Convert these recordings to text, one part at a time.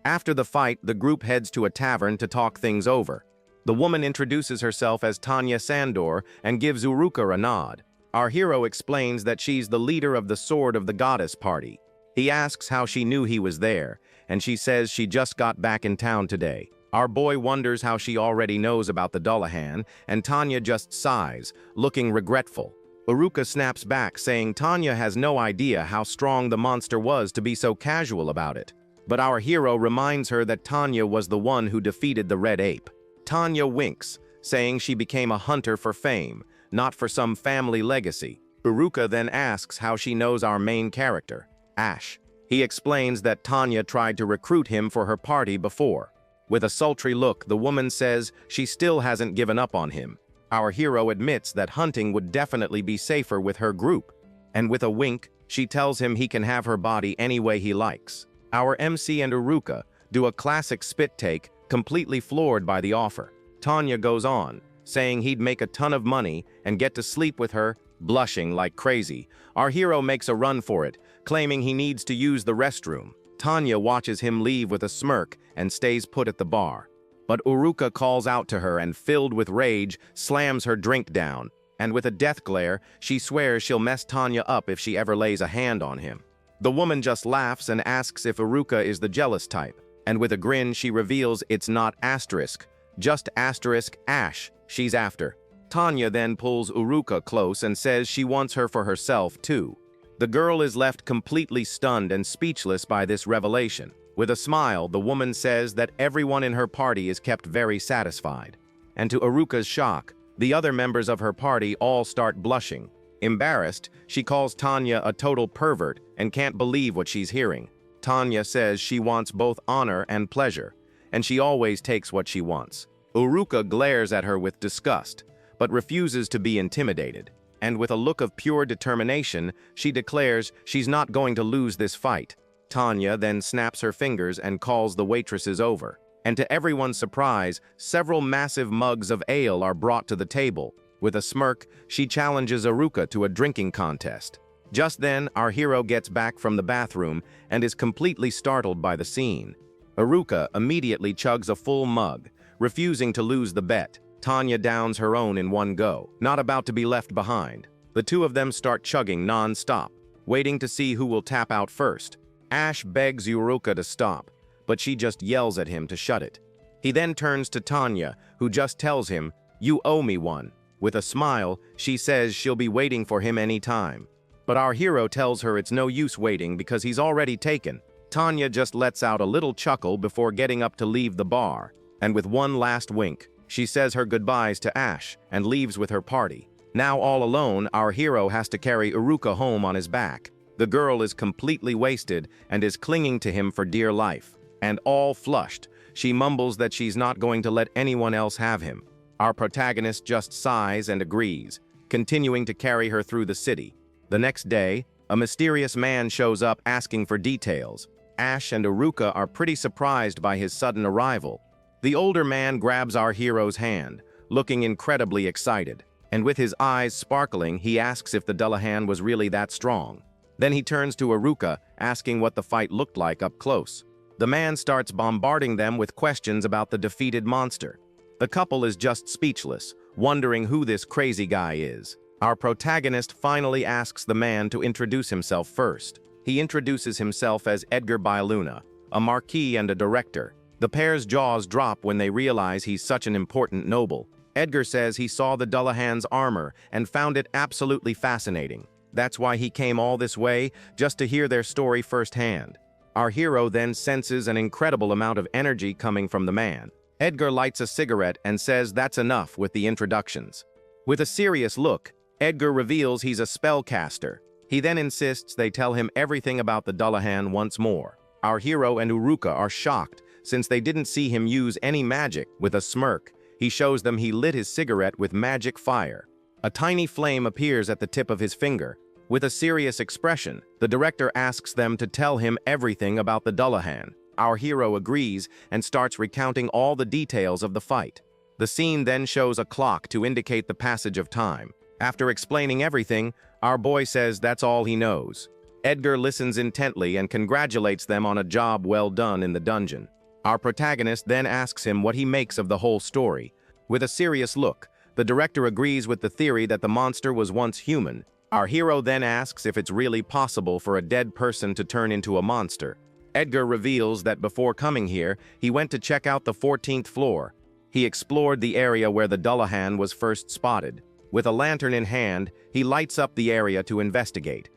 After the fight, the group heads to a tavern to talk things over. The woman introduces herself as Tanya Sandor and gives Uruka a nod. Our hero explains that she's the leader of the Sword of the Goddess party. He asks how she knew he was there, and she says she just got back in town today. Our boy wonders how she already knows about the Dullahan, and Tanya just sighs, looking regretful. Uruka snaps back, saying Tanya has no idea how strong the monster was to be so casual about it. But our hero reminds her that Tanya was the one who defeated the red ape. Tanya winks, saying she became a hunter for fame, not for some family legacy. Uruka then asks how she knows our main character, Ash. He explains that Tanya tried to recruit him for her party before. With a sultry look, the woman says she still hasn't given up on him. Our hero admits that hunting would definitely be safer with her group, and with a wink, she tells him he can have her body any way he likes. Our MC and Uruka do a classic spit take, completely floored by the offer. Tanya goes on, saying he'd make a ton of money and get to sleep with her, blushing like crazy. Our hero makes a run for it, claiming he needs to use the restroom. Tanya watches him leave with a smirk and stays put at the bar. But Uruka calls out to her and, filled with rage, slams her drink down. And with a death glare, she swears she'll mess Tanya up if she ever lays a hand on him. The woman just laughs and asks if Uruka is the jealous type, and with a grin she reveals it's not asterisk, just asterisk Ash she's after. Tanya then pulls Uruka close and says she wants her for herself too. The girl is left completely stunned and speechless by this revelation. With a smile, the woman says that everyone in her party is kept very satisfied. And to Uruka's shock, the other members of her party all start blushing. Embarrassed, she calls Tanya a total pervert and can't believe what she's hearing. Tanya says she wants both honor and pleasure, and she always takes what she wants. Uruka glares at her with disgust, but refuses to be intimidated. And with a look of pure determination, she declares she's not going to lose this fight. Tanya then snaps her fingers and calls the waitresses over. And to everyone's surprise, several massive mugs of ale are brought to the table. With a smirk, she challenges Uruka to a drinking contest. Just then, our hero gets back from the bathroom and is completely startled by the scene. Uruka immediately chugs a full mug, refusing to lose the bet. Tanya downs her own in one go, not about to be left behind. The two of them start chugging non-stop, waiting to see who will tap out first. Ash begs Uruka to stop, but she just yells at him to shut it. He then turns to Tanya, who just tells him, "You owe me one." With a smile, she says she'll be waiting for him any time. But our hero tells her it's no use waiting because he's already taken. Tanya just lets out a little chuckle before getting up to leave the bar, and with one last wink, she says her goodbyes to Ash and leaves with her party. Now all alone, our hero has to carry Uruka home on his back. The girl is completely wasted and is clinging to him for dear life. And all flushed, she mumbles that she's not going to let anyone else have him. Our protagonist just sighs and agrees, continuing to carry her through the city. The next day, a mysterious man shows up asking for details. Ash and Uruka are pretty surprised by his sudden arrival. The older man grabs our hero's hand, looking incredibly excited, and with his eyes sparkling, he asks if the Dullahan was really that strong. Then he turns to Uruka, asking what the fight looked like up close. The man starts bombarding them with questions about the defeated monster. The couple is just speechless, wondering who this crazy guy is. Our protagonist finally asks the man to introduce himself first. He introduces himself as Edgar Bailuna, a marquis and a director. The pair's jaws drop when they realize he's such an important noble. Edgar says he saw the Dullahan's armor and found it absolutely fascinating. That's why he came all this way, just to hear their story firsthand. Our hero then senses an incredible amount of energy coming from the man. Edgar lights a cigarette and says that's enough with the introductions. With a serious look, Edgar reveals he's a spellcaster. He then insists they tell him everything about the Dullahan once more. Our hero and Uruka are shocked, since they didn't see him use any magic. With a smirk, he shows them he lit his cigarette with magic fire. A tiny flame appears at the tip of his finger. With a serious expression, the director asks them to tell him everything about the Dullahan. Our hero agrees and starts recounting all the details of the fight. The scene then shows a clock to indicate the passage of time. After explaining everything, our boy says that's all he knows. Edgar listens intently and congratulates them on a job well done in the dungeon. Our protagonist then asks him what he makes of the whole story. With a serious look, the director agrees with the theory that the monster was once human. Our hero then asks if it's really possible for a dead person to turn into a monster. Edgar reveals that before coming here, he went to check out the 14th floor. He explored the area where the Dullahan was first spotted. With a lantern in hand, he lights up the area to investigate.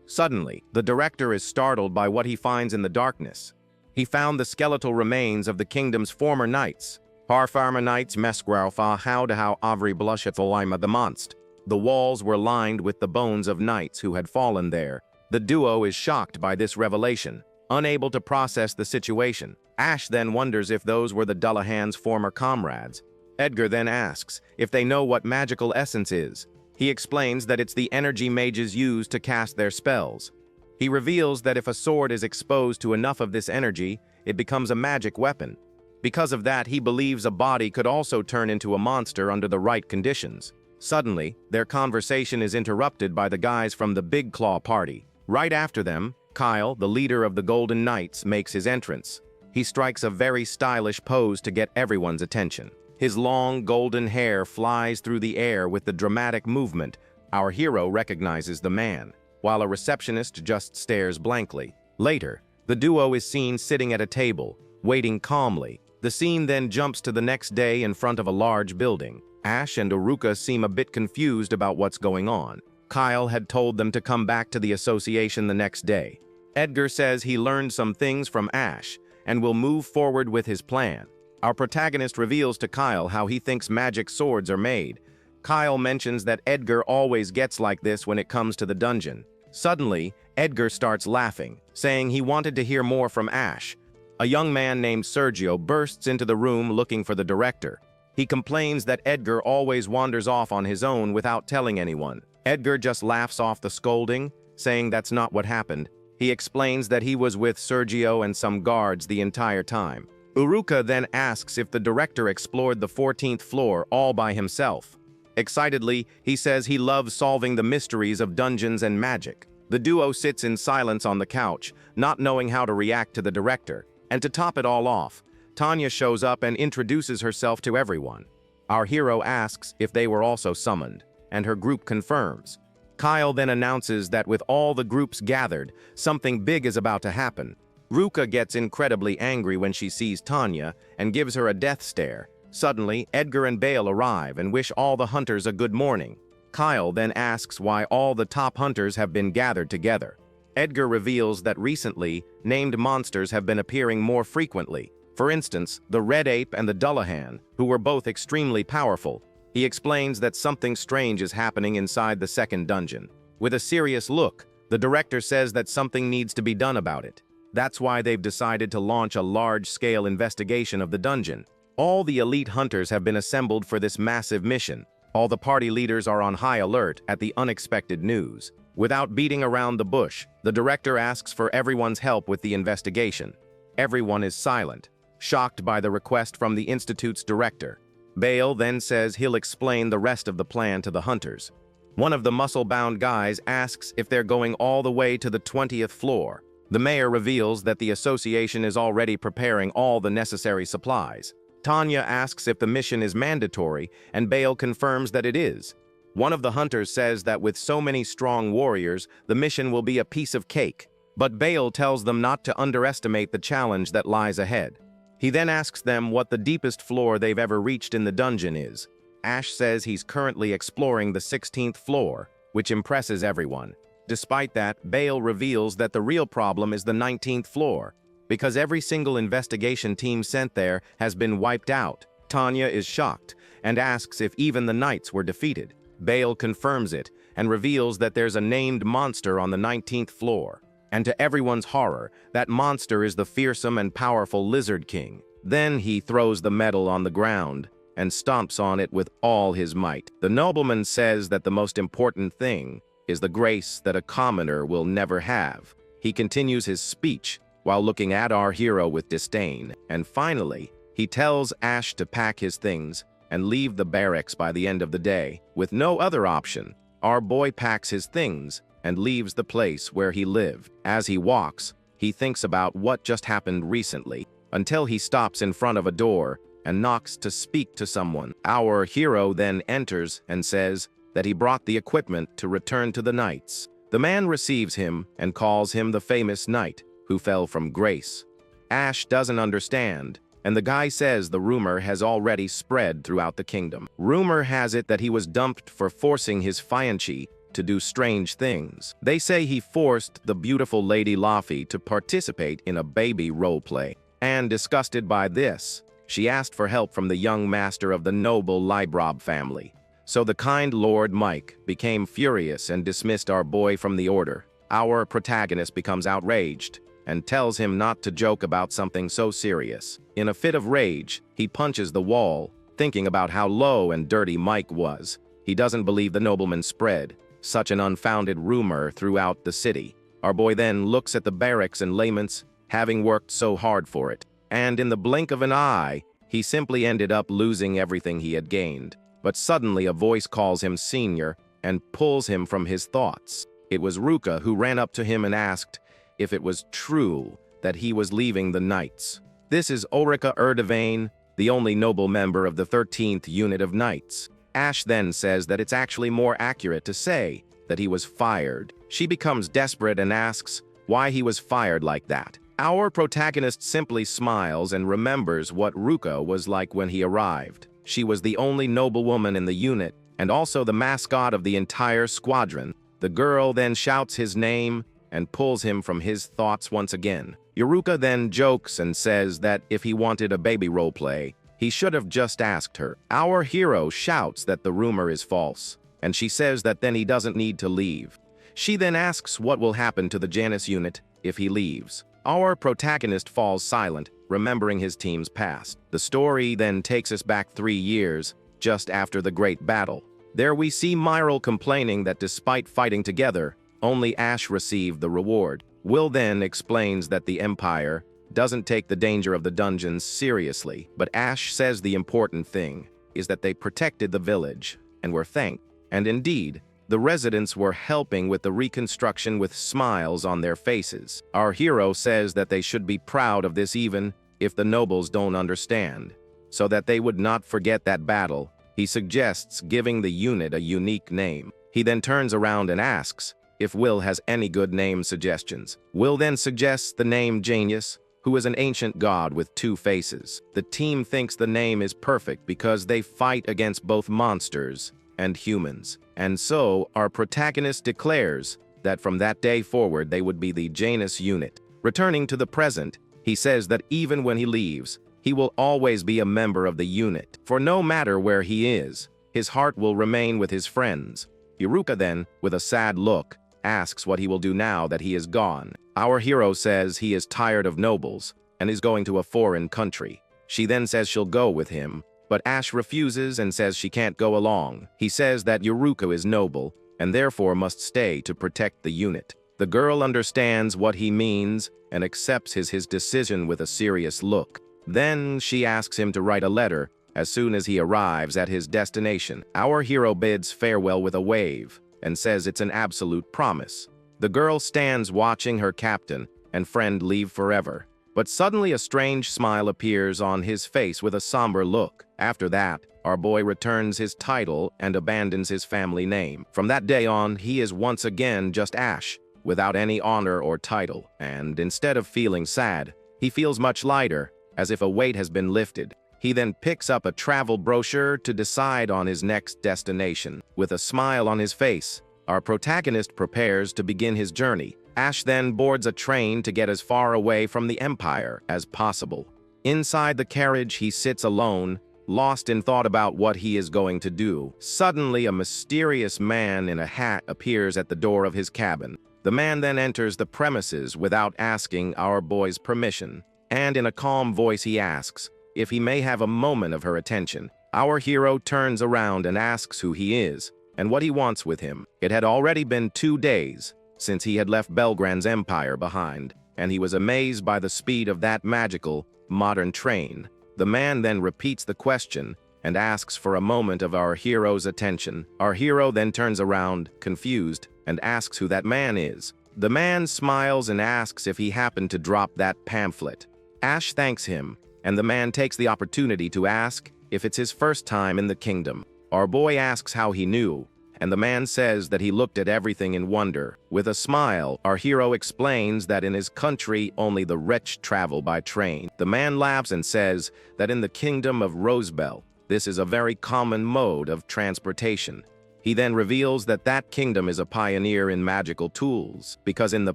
Suddenly, the director is startled by what he finds in the darkness. He found the skeletal remains of the kingdom's former knights. Parfarma knights mesgraufa how to how avri blushetholima the monst. The walls were lined with the bones of knights who had fallen there. The duo is shocked by this revelation, unable to process the situation. Ash then wonders if those were the Dullahan's former comrades. Edgar then asks if they know what magical essence is. He explains that it's the energy mages use to cast their spells. He reveals that if a sword is exposed to enough of this energy, it becomes a magic weapon. Because of that, he believes a body could also turn into a monster under the right conditions. Suddenly, their conversation is interrupted by the guys from the Big Claw party. Right after them, Kyle, the leader of the Golden Knights, makes his entrance. He strikes a very stylish pose to get everyone's attention. His long, golden hair flies through the air with the dramatic movement. Our hero recognizes the man, while a receptionist just stares blankly. Later, the duo is seen sitting at a table, waiting calmly. The scene then jumps to the next day in front of a large building. Ash and Uruka seem a bit confused about what's going on. Kyle had told them to come back to the association the next day. Edgar says he learned some things from Ash and will move forward with his plan. Our protagonist reveals to Kyle how he thinks magic swords are made. Kyle mentions that Edgar always gets like this when it comes to the dungeon. Suddenly, Edgar starts laughing, saying he wanted to hear more from Ash. A young man named Sergio bursts into the room looking for the director. He complains that Edgar always wanders off on his own without telling anyone. Edgar just laughs off the scolding, saying that's not what happened. He explains that he was with Sergio and some guards the entire time. Uruka then asks if the director explored the 14th floor all by himself. Excitedly, he says he loves solving the mysteries of dungeons and magic. The duo sits in silence on the couch, not knowing how to react to the director. And to top it all off, Tanya shows up and introduces herself to everyone. Our hero asks if they were also summoned, and her group confirms. Kyle then announces that with all the groups gathered, something big is about to happen. Ruka gets incredibly angry when she sees Tanya and gives her a death stare. Suddenly, Edgar and Bale arrive and wish all the hunters a good morning. Kyle then asks why all the top hunters have been gathered together. Edgar reveals that recently, named monsters have been appearing more frequently. For instance, the Red Ape and the Dullahan, who were both extremely powerful. He explains that something strange is happening inside the second dungeon. With a serious look, the director says that something needs to be done about it. That's why they've decided to launch a large-scale investigation of the dungeon. All the elite hunters have been assembled for this massive mission. All the party leaders are on high alert at the unexpected news. Without beating around the bush, the director asks for everyone's help with the investigation. Everyone is silent, shocked by the request from the Institute's director. Bale then says he'll explain the rest of the plan to the hunters. One of the muscle-bound guys asks if they're going all the way to the 20th floor. The mayor reveals that the association is already preparing all the necessary supplies. Tanya asks if the mission is mandatory, and Bale confirms that it is. One of the hunters says that with so many strong warriors, the mission will be a piece of cake. But Bale tells them not to underestimate the challenge that lies ahead. He then asks them what the deepest floor they've ever reached in the dungeon is. Ash says he's currently exploring the 16th floor, which impresses everyone. Despite that, Bale reveals that the real problem is the 19th floor, because every single investigation team sent there has been wiped out. Tanya is shocked and asks if even the knights were defeated. Bale confirms it and reveals that there's a named monster on the 19th floor. And to everyone's horror, that monster is the fearsome and powerful Lizard King. Then he throws the medal on the ground and stomps on it with all his might. The nobleman says that the most important thing is the grace that a commoner will never have. He continues his speech while looking at our hero with disdain. And finally, he tells Ash to pack his things and leave the barracks by the end of the day. With no other option, our boy packs his things and leaves the place where he lived. As he walks, he thinks about what just happened recently, until he stops in front of a door and knocks to speak to someone. Our hero then enters and says that he brought the equipment to return to the knights. The man receives him and calls him the famous knight who fell from grace. Ash doesn't understand, and the guy says the rumor has already spread throughout the kingdom. Rumor has it that he was dumped for forcing his fiancée to do strange things. They say he forced the beautiful Lady Laffy to participate in a baby roleplay. And disgusted by this, she asked for help from the young master of the noble Librob family. So the kind Lord Mike became furious and dismissed our boy from the order. Our protagonist becomes outraged and tells him not to joke about something so serious. In a fit of rage, he punches the wall, thinking about how low and dirty Mike was. He doesn't believe the nobleman spread such an unfounded rumor throughout the city. Our boy then looks at the barracks and laments, having worked so hard for it. And in the blink of an eye, he simply ended up losing everything he had gained. But suddenly a voice calls him senior and pulls him from his thoughts. It was Ruka who ran up to him and asked if it was true that he was leaving the knights. This is Ulrika Erdevane, the only noble member of the 13th unit of knights. Ash then says that it's actually more accurate to say that he was fired. She becomes desperate and asks why he was fired like that. Our protagonist simply smiles and remembers what Ruka was like when he arrived. She was the only noblewoman in the unit and also the mascot of the entire squadron. The girl then shouts his name and pulls him from his thoughts once again. Yuruka then jokes and says that if he wanted a baby roleplay, he should have just asked her. Our hero shouts that the rumor is false, and she says that then he doesn't need to leave. She then asks what will happen to the Janus unit if he leaves. Our protagonist falls silent, remembering his team's past. The story then takes us back 3 years, just after the Great Battle. There we see Myril complaining that despite fighting together, only Ash received the reward. Will then explains that the Empire doesn't take the danger of the dungeons seriously, but Ash says the important thing is that they protected the village and were thanked. And indeed, the residents were helping with the reconstruction with smiles on their faces. Our hero says that they should be proud of this even if the nobles don't understand. So that they would not forget that battle, he suggests giving the unit a unique name. He then turns around and asks if Will has any good name suggestions. Will then suggests the name Janus, who is an ancient god with 2 faces. The team thinks the name is perfect because they fight against both monsters and humans. And so, our protagonist declares that from that day forward they would be the Janus unit. Returning to the present, he says that even when he leaves, he will always be a member of the unit. For no matter where he is, his heart will remain with his friends. Yuruka then, with a sad look, asks what he will do now that he is gone. Our hero says he is tired of nobles and is going to a foreign country. She then says she'll go with him, but Ash refuses and says she can't go along. He says that Yuruka is noble and therefore must stay to protect the unit. The girl understands what he means and accepts his decision with a serious look. Then she asks him to write a letter as soon as he arrives at his destination. Our hero bids farewell with a wave and says it's an absolute promise. The girl stands watching her captain and friend leave forever. But suddenly a strange smile appears on his face with a somber look. After that, our boy returns his title and abandons his family name. From that day on, he is once again just Ash, without any honor or title. And instead of feeling sad, he feels much lighter, as if a weight has been lifted. He then picks up a travel brochure to decide on his next destination. With a smile on his face, our protagonist prepares to begin his journey. Ash then boards a train to get as far away from the Empire as possible. Inside the carriage, he sits alone, lost in thought about what he is going to do. Suddenly, a mysterious man in a hat appears at the door of his cabin. The man then enters the premises without asking our boy's permission, and in a calm voice he asks if he may have a moment of her attention. Our hero turns around and asks who he is and what he wants with him. It had already been 2 days since he had left Belgran's empire behind, and he was amazed by the speed of that magical, modern train. The man then repeats the question and asks for a moment of our hero's attention. Our hero then turns around, confused, and asks who that man is. The man smiles and asks if he happened to drop that pamphlet. Ash thanks him, and the man takes the opportunity to ask if it's his first time in the kingdom. Our boy asks how he knew, and the man says that he looked at everything in wonder. With a smile, our hero explains that in his country only the rich travel by train. The man laughs and says that in the kingdom of Rosebell, this is a very common mode of transportation. He then reveals that that kingdom is a pioneer in magical tools, because in the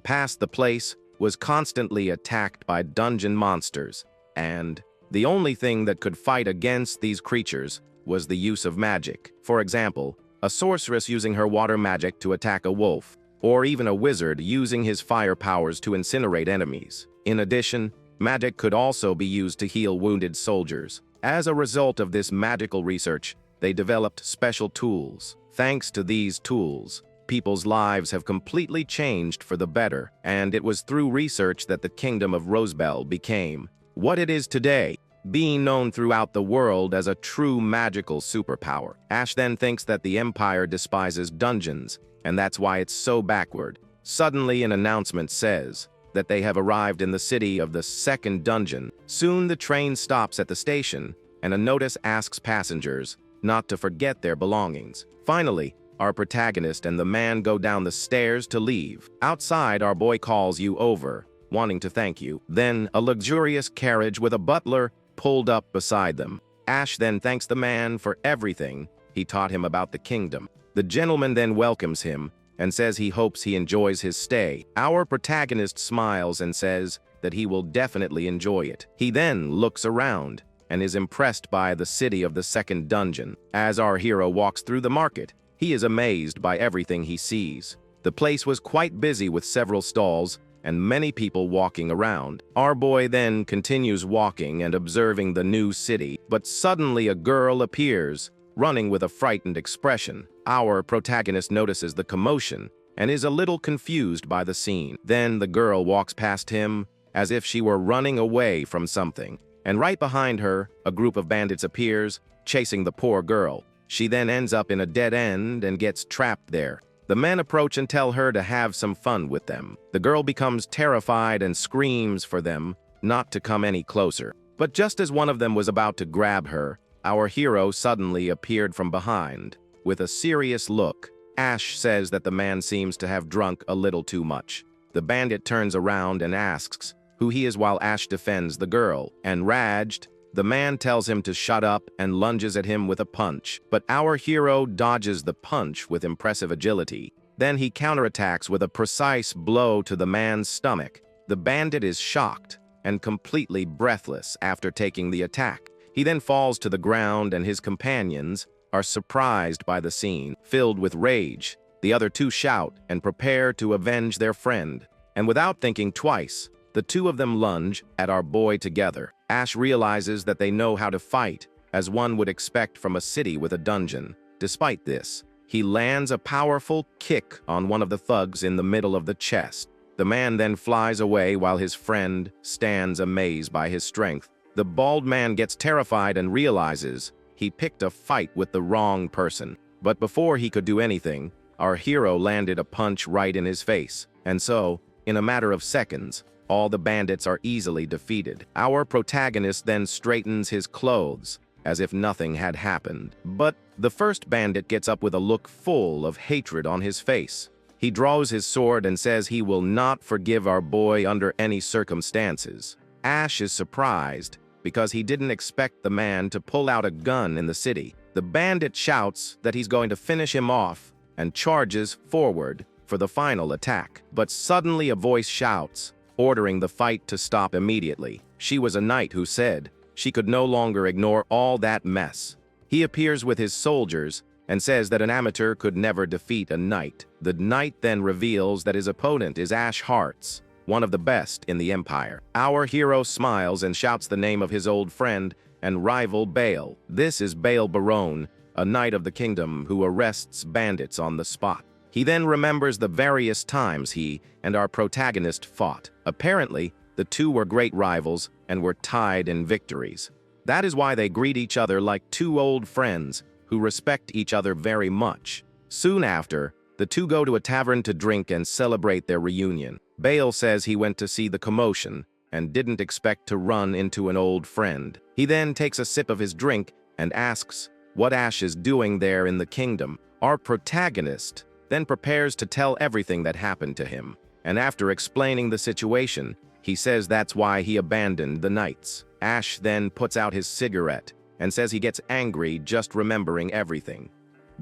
past the place was constantly attacked by dungeon monsters, and the only thing that could fight against these creatures was the use of magic. For example, a sorceress using her water magic to attack a wolf, or even a wizard using his fire powers to incinerate enemies. In addition, magic could also be used to heal wounded soldiers. As a result of this magical research, they developed special tools. Thanks to these tools, people's lives have completely changed for the better, and it was through research that the Kingdom of Rosebell became what it is today, being known throughout the world as a true magical superpower. Ash then thinks that the Empire despises dungeons, and that's why it's so backward. Suddenly, an announcement says that they have arrived in the city of the second dungeon. Soon, the train stops at the station, and a notice asks passengers not to forget their belongings. Finally, our protagonist and the man go down the stairs to leave. Outside, our boy calls you over, wanting to thank you. Then, a luxurious carriage with a butler pulled up beside them. Ash then thanks the man for everything he taught him about the kingdom. The gentleman then welcomes him and says he hopes he enjoys his stay. Our protagonist smiles and says that he will definitely enjoy it. He then looks around and is impressed by the city of the second dungeon. As our hero walks through the market, he is amazed by everything he sees. The place was quite busy with several stalls and many people walking around. Our boy then continues walking and observing the new city, but suddenly a girl appears, running with a frightened expression. Our protagonist notices the commotion and is a little confused by the scene. Then the girl walks past him as if she were running away from something, and right behind her, a group of bandits appears, chasing the poor girl. She then ends up in a dead end and gets trapped there. The men approach and tell her to have some fun with them. The girl becomes terrified and screams for them not to come any closer. But just as one of them was about to grab her, our hero suddenly appeared from behind. With a serious look, Ash says that the man seems to have drunk a little too much. The bandit turns around and asks who he is while Ash defends the girl. Enraged, the man tells him to shut up and lunges at him with a punch, but our hero dodges the punch with impressive agility. Then he counterattacks with a precise blow to the man's stomach. The bandit is shocked and completely breathless after taking the attack. He then falls to the ground and his companions are surprised by the scene. Filled with rage, the other two shout and prepare to avenge their friend. And without thinking twice, the two of them lunge at our boy together. Ash realizes that they know how to fight, as one would expect from a city with a dungeon. Despite this, he lands a powerful kick on one of the thugs in the middle of the chest. The man then flies away while his friend stands amazed by his strength. The bald man gets terrified and realizes he picked a fight with the wrong person. But before he could do anything, our hero landed a punch right in his face. And so, in a matter of seconds, all the bandits are easily defeated. Our protagonist then straightens his clothes, as if nothing had happened. But the first bandit gets up with a look full of hatred on his face. He draws his sword and says he will not forgive our boy under any circumstances. Ash is surprised because he didn't expect the man to pull out a gun in the city. The bandit shouts that he's going to finish him off and charges forward for the final attack. But suddenly a voice shouts, ordering the fight to stop immediately. She was a knight who said she could no longer ignore all that mess. He appears with his soldiers and says that an amateur could never defeat a knight. The knight then reveals that his opponent is Ash Hearts, one of the best in the Empire. Our hero smiles and shouts the name of his old friend and rival Bale. This is Bale Barone, a knight of the kingdom who arrests bandits on the spot. He then remembers the various times he and our protagonist fought. Apparently, the two were great rivals and were tied in victories. That is why they greet each other like two old friends who respect each other very much. Soon after, the two go to a tavern to drink and celebrate their reunion. Bale says he went to see the commotion and didn't expect to run into an old friend. He then takes a sip of his drink and asks what Ash is doing there in the kingdom. Our protagonist then prepares to tell everything that happened to him, and after explaining the situation, he says that's why he abandoned the knights. Ash then puts out his cigarette and says he gets angry just remembering everything.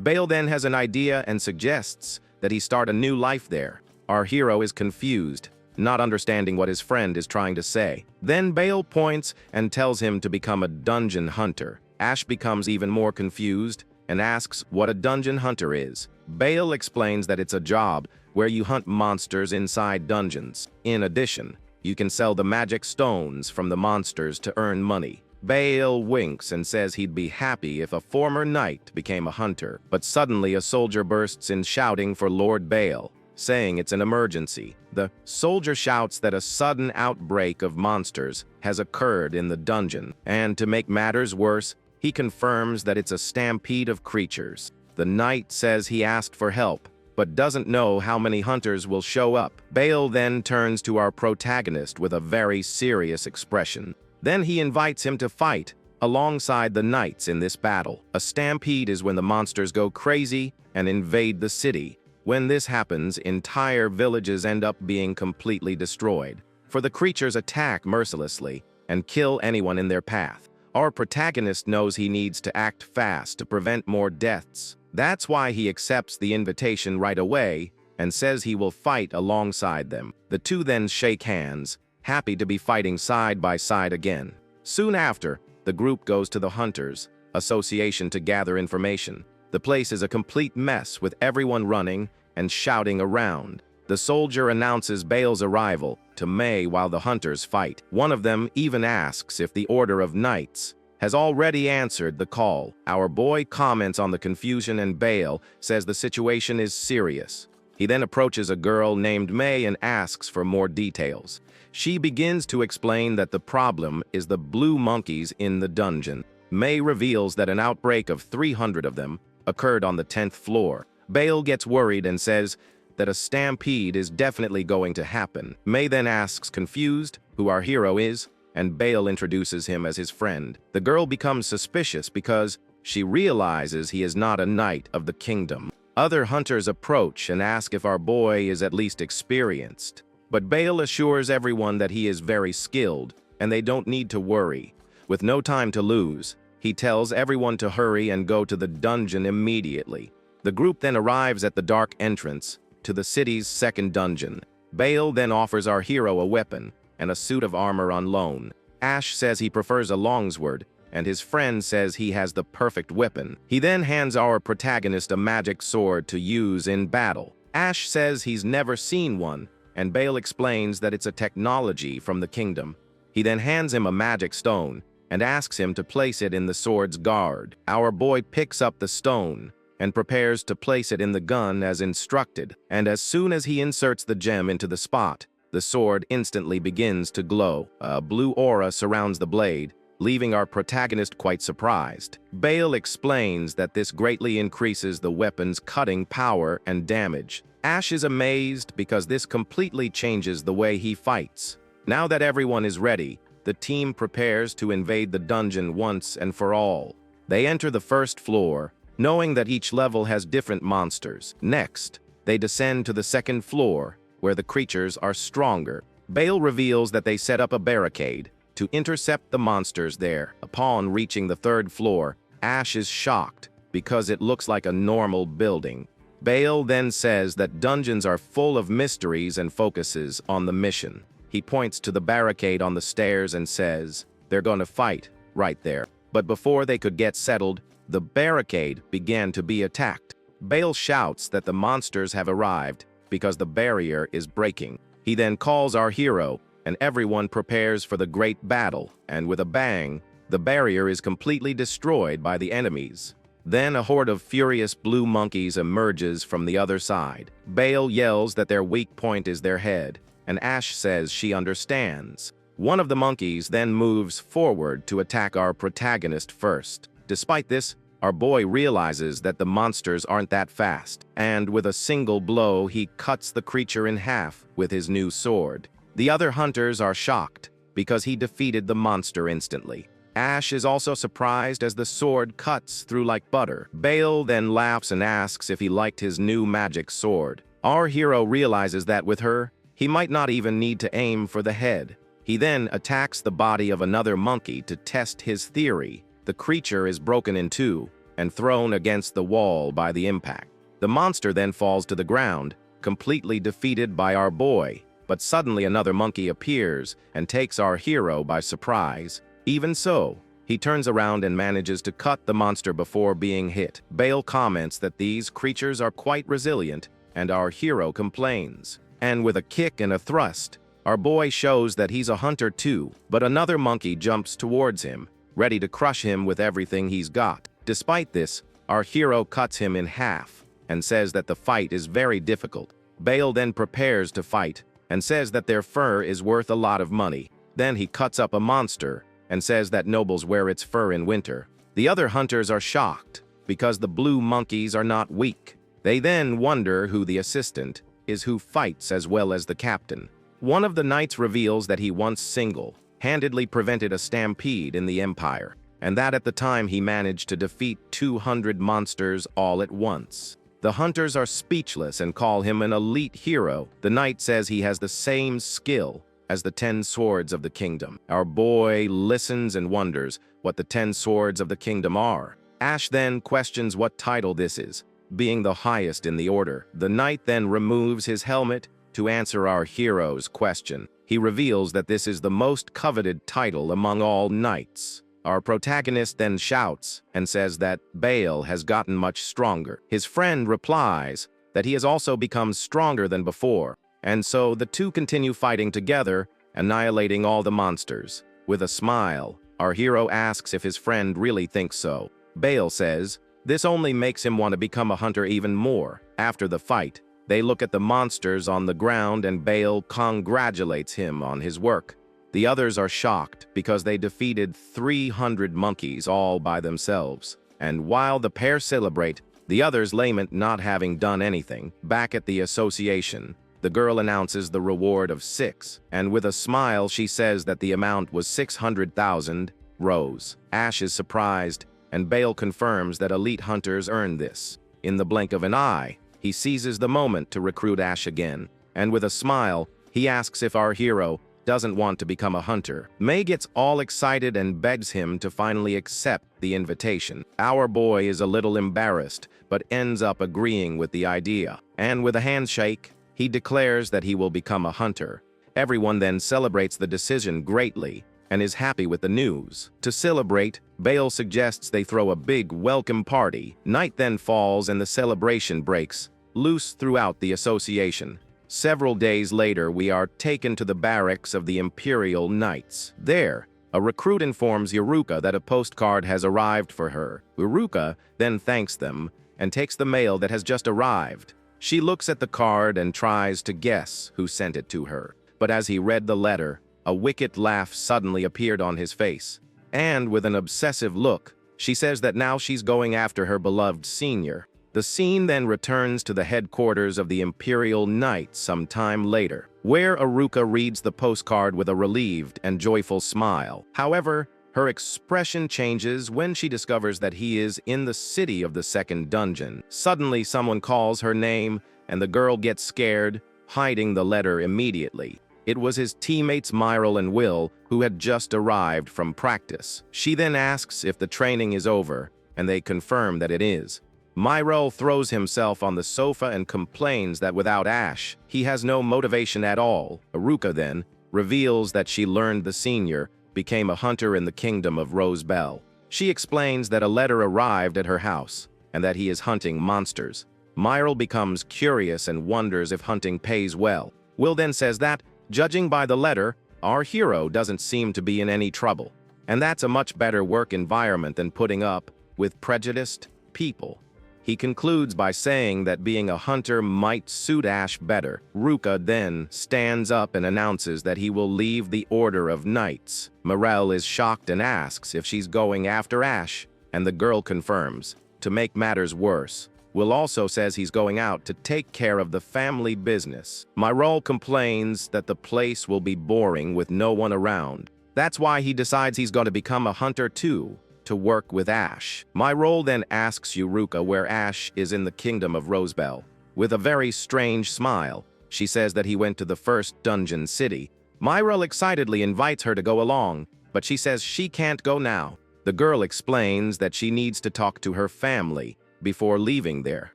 Bale then has an idea and suggests that he start a new life there. Our hero is confused, not understanding what his friend is trying to say. Then Bale points and tells him to become a dungeon hunter. Ash becomes even more confused and asks what a dungeon hunter is. Bale explains that it's a job where you hunt monsters inside dungeons. In addition, you can sell the magic stones from the monsters to earn money. Bale winks and says he'd be happy if a former knight became a hunter, but suddenly a soldier bursts in shouting for Lord Bale, saying it's an emergency. The soldier shouts that a sudden outbreak of monsters has occurred in the dungeon, and to make matters worse, he confirms that it's a stampede of creatures. The knight says he asked for help, but doesn't know how many hunters will show up. Bale then turns to our protagonist with a very serious expression. Then he invites him to fight alongside the knights in this battle. A stampede is when the monsters go crazy and invade the city. When this happens, entire villages end up being completely destroyed, for the creatures attack mercilessly and kill anyone in their path. Our protagonist knows he needs to act fast to prevent more deaths. That's why he accepts the invitation right away and says he will fight alongside them. The two then shake hands, happy to be fighting side by side again. Soon after, the group goes to the Hunters Association to gather information. The place is a complete mess with everyone running and shouting around. The soldier announces Bale's arrival to May while the hunters fight. One of them even asks if the Order of Knights has already answered the call. Our boy comments on the confusion and Bale says the situation is serious. He then approaches a girl named May and asks for more details. She begins to explain that the problem is the blue monkeys in the dungeon. May reveals that an outbreak of 300 of them occurred on the 10th floor. Bale gets worried and says that a stampede is definitely going to happen. May then asks, confused, who our hero is, and Bale introduces him as his friend. The girl becomes suspicious because she realizes he is not a knight of the kingdom. Other hunters approach and ask if our boy is at least experienced, but Bale assures everyone that he is very skilled and they don't need to worry. With no time to lose, he tells everyone to hurry and go to the dungeon immediately. The group then arrives at the dark entrance to the city's second dungeon. Bale then offers our hero a weapon and a suit of armor on loan. Ash says he prefers a longsword, and his friend says he has the perfect weapon. He then hands our protagonist a magic sword to use in battle. Ash says he's never seen one, and Bale explains that it's a technology from the kingdom. He then hands him a magic stone and asks him to place it in the sword's guard. Our boy picks up the stone and prepares to place it in the gun as instructed, and as soon as he inserts the gem into the spot, the sword instantly begins to glow. A blue aura surrounds the blade, leaving our protagonist quite surprised. Bale explains that this greatly increases the weapon's cutting power and damage. Ash is amazed because this completely changes the way he fights. Now that everyone is ready, the team prepares to invade the dungeon once and for all. They enter the first floor, knowing that each level has different monsters. Next, they descend to the second floor, where the creatures are stronger. Bale reveals that they set up a barricade to intercept the monsters there. Upon reaching the third floor, Ash is shocked because it looks like a normal building. Bale then says that dungeons are full of mysteries and focuses on the mission. He points to the barricade on the stairs and says they're going to fight right there. But before they could get settled, the barricade began to be attacked. Bale shouts that the monsters have arrived because the barrier is breaking. He then calls our hero, and everyone prepares for the great battle, and with a bang, the barrier is completely destroyed by the enemies. Then a horde of furious blue monkeys emerges from the other side. Bale yells that their weak point is their head, and Ash says she understands. One of the monkeys then moves forward to attack our protagonist first. Despite this, our boy realizes that the monsters aren't that fast, and with a single blow he cuts the creature in half with his new sword. The other hunters are shocked, because he defeated the monster instantly. Ash is also surprised as the sword cuts through like butter. Bale then laughs and asks if he liked his new magic sword. Our hero realizes that with her, he might not even need to aim for the head. He then attacks the body of another monkey to test his theory. The creature is broken in two and thrown against the wall by the impact. The monster then falls to the ground, completely defeated by our boy. But suddenly another monkey appears and takes our hero by surprise. Even so, he turns around and manages to cut the monster before being hit. Bale comments that these creatures are quite resilient, and our hero complains. And with a kick and a thrust, our boy shows that he's a hunter too, but another monkey jumps towards him, ready to crush him with everything he's got. Despite this, our hero cuts him in half and says that the fight is very difficult. Bale then prepares to fight and says that their fur is worth a lot of money. Then he cuts up a monster and says that nobles wear its fur in winter. The other hunters are shocked because the blue monkeys are not weak. They then wonder who the assistant is who fights as well as the captain. One of the knights reveals that he once single-handedly prevented a stampede in the Empire, and that at the time he managed to defeat 200 monsters all at once. The hunters are speechless and call him an elite hero. The knight says he has the same skill as the 10 swords of the kingdom. Our boy listens and wonders what the 10 swords of the kingdom are. Ash then questions what title this is, being the highest in the order. The knight then removes his helmet to answer our hero's question. He reveals that this is the most coveted title among all knights. Our protagonist then shouts and says that Bale has gotten much stronger. His friend replies that he has also become stronger than before, and so the two continue fighting together, annihilating all the monsters. With a smile, our hero asks if his friend really thinks so. Bale says this only makes him want to become a hunter even more. After the fight, they look at the monsters on the ground and Bale congratulates him on his work. The others are shocked because they defeated 300 monkeys all by themselves. And while the pair celebrate, the others lament not having done anything. Back at the association, the girl announces the reward of 6, and with a smile she says that the amount was 600,000 rows. Ash is surprised, and Bale confirms that elite hunters earn this. In the blink of an eye, he seizes the moment to recruit Ash again, and with a smile, he asks if our hero doesn't want to become a hunter. May gets all excited and begs him to finally accept the invitation. Our boy is a little embarrassed, but ends up agreeing with the idea. And with a handshake, he declares that he will become a hunter. Everyone then celebrates the decision greatly and is happy with the news. To celebrate, Bale suggests they throw a big welcome party. Night then falls and the celebration breaks loose throughout the association. Several days later, we are taken to the barracks of the Imperial Knights. There, a recruit informs Yuruka that a postcard has arrived for her. Yuruka then thanks them and takes the mail that has just arrived. She looks at the card and tries to guess who sent it to her. But as he read the letter, a wicked laugh suddenly appeared on his face. And with an obsessive look, she says that now she's going after her beloved senior. The scene then returns to the headquarters of the Imperial Knights some time later, where Yuruka reads the postcard with a relieved and joyful smile. However, her expression changes when she discovers that he is in the city of the second dungeon. Suddenly, someone calls her name, and the girl gets scared, hiding the letter immediately. It was his teammates Myril and Will, who had just arrived from practice. She then asks if the training is over, and they confirm that it is. Myril throws himself on the sofa and complains that without Ash, he has no motivation at all. Yuruka then reveals that she learned the senior became a hunter in the kingdom of Rosebell. She explains that a letter arrived at her house and that he is hunting monsters. Myril becomes curious and wonders if hunting pays well. Will then says that, judging by the letter, our hero doesn't seem to be in any trouble, and that's a much better work environment than putting up with prejudiced people. He concludes by saying that being a hunter might suit Ash better. Ruka then stands up and announces that he will leave the Order of Knights. Morel is shocked and asks if she's going after Ash, and the girl confirms. To make matters worse, Will also says he's going out to take care of the family business. Myrol complains that the place will be boring with no one around. That's why he decides he's going to become a hunter too, to work with Ash. Myrol then asks Yuruka where Ash is in the kingdom of Rosebell. With a very strange smile, she says that he went to the first dungeon city. Myrol excitedly invites her to go along, but she says she can't go now. The girl explains that she needs to talk to her family before leaving there.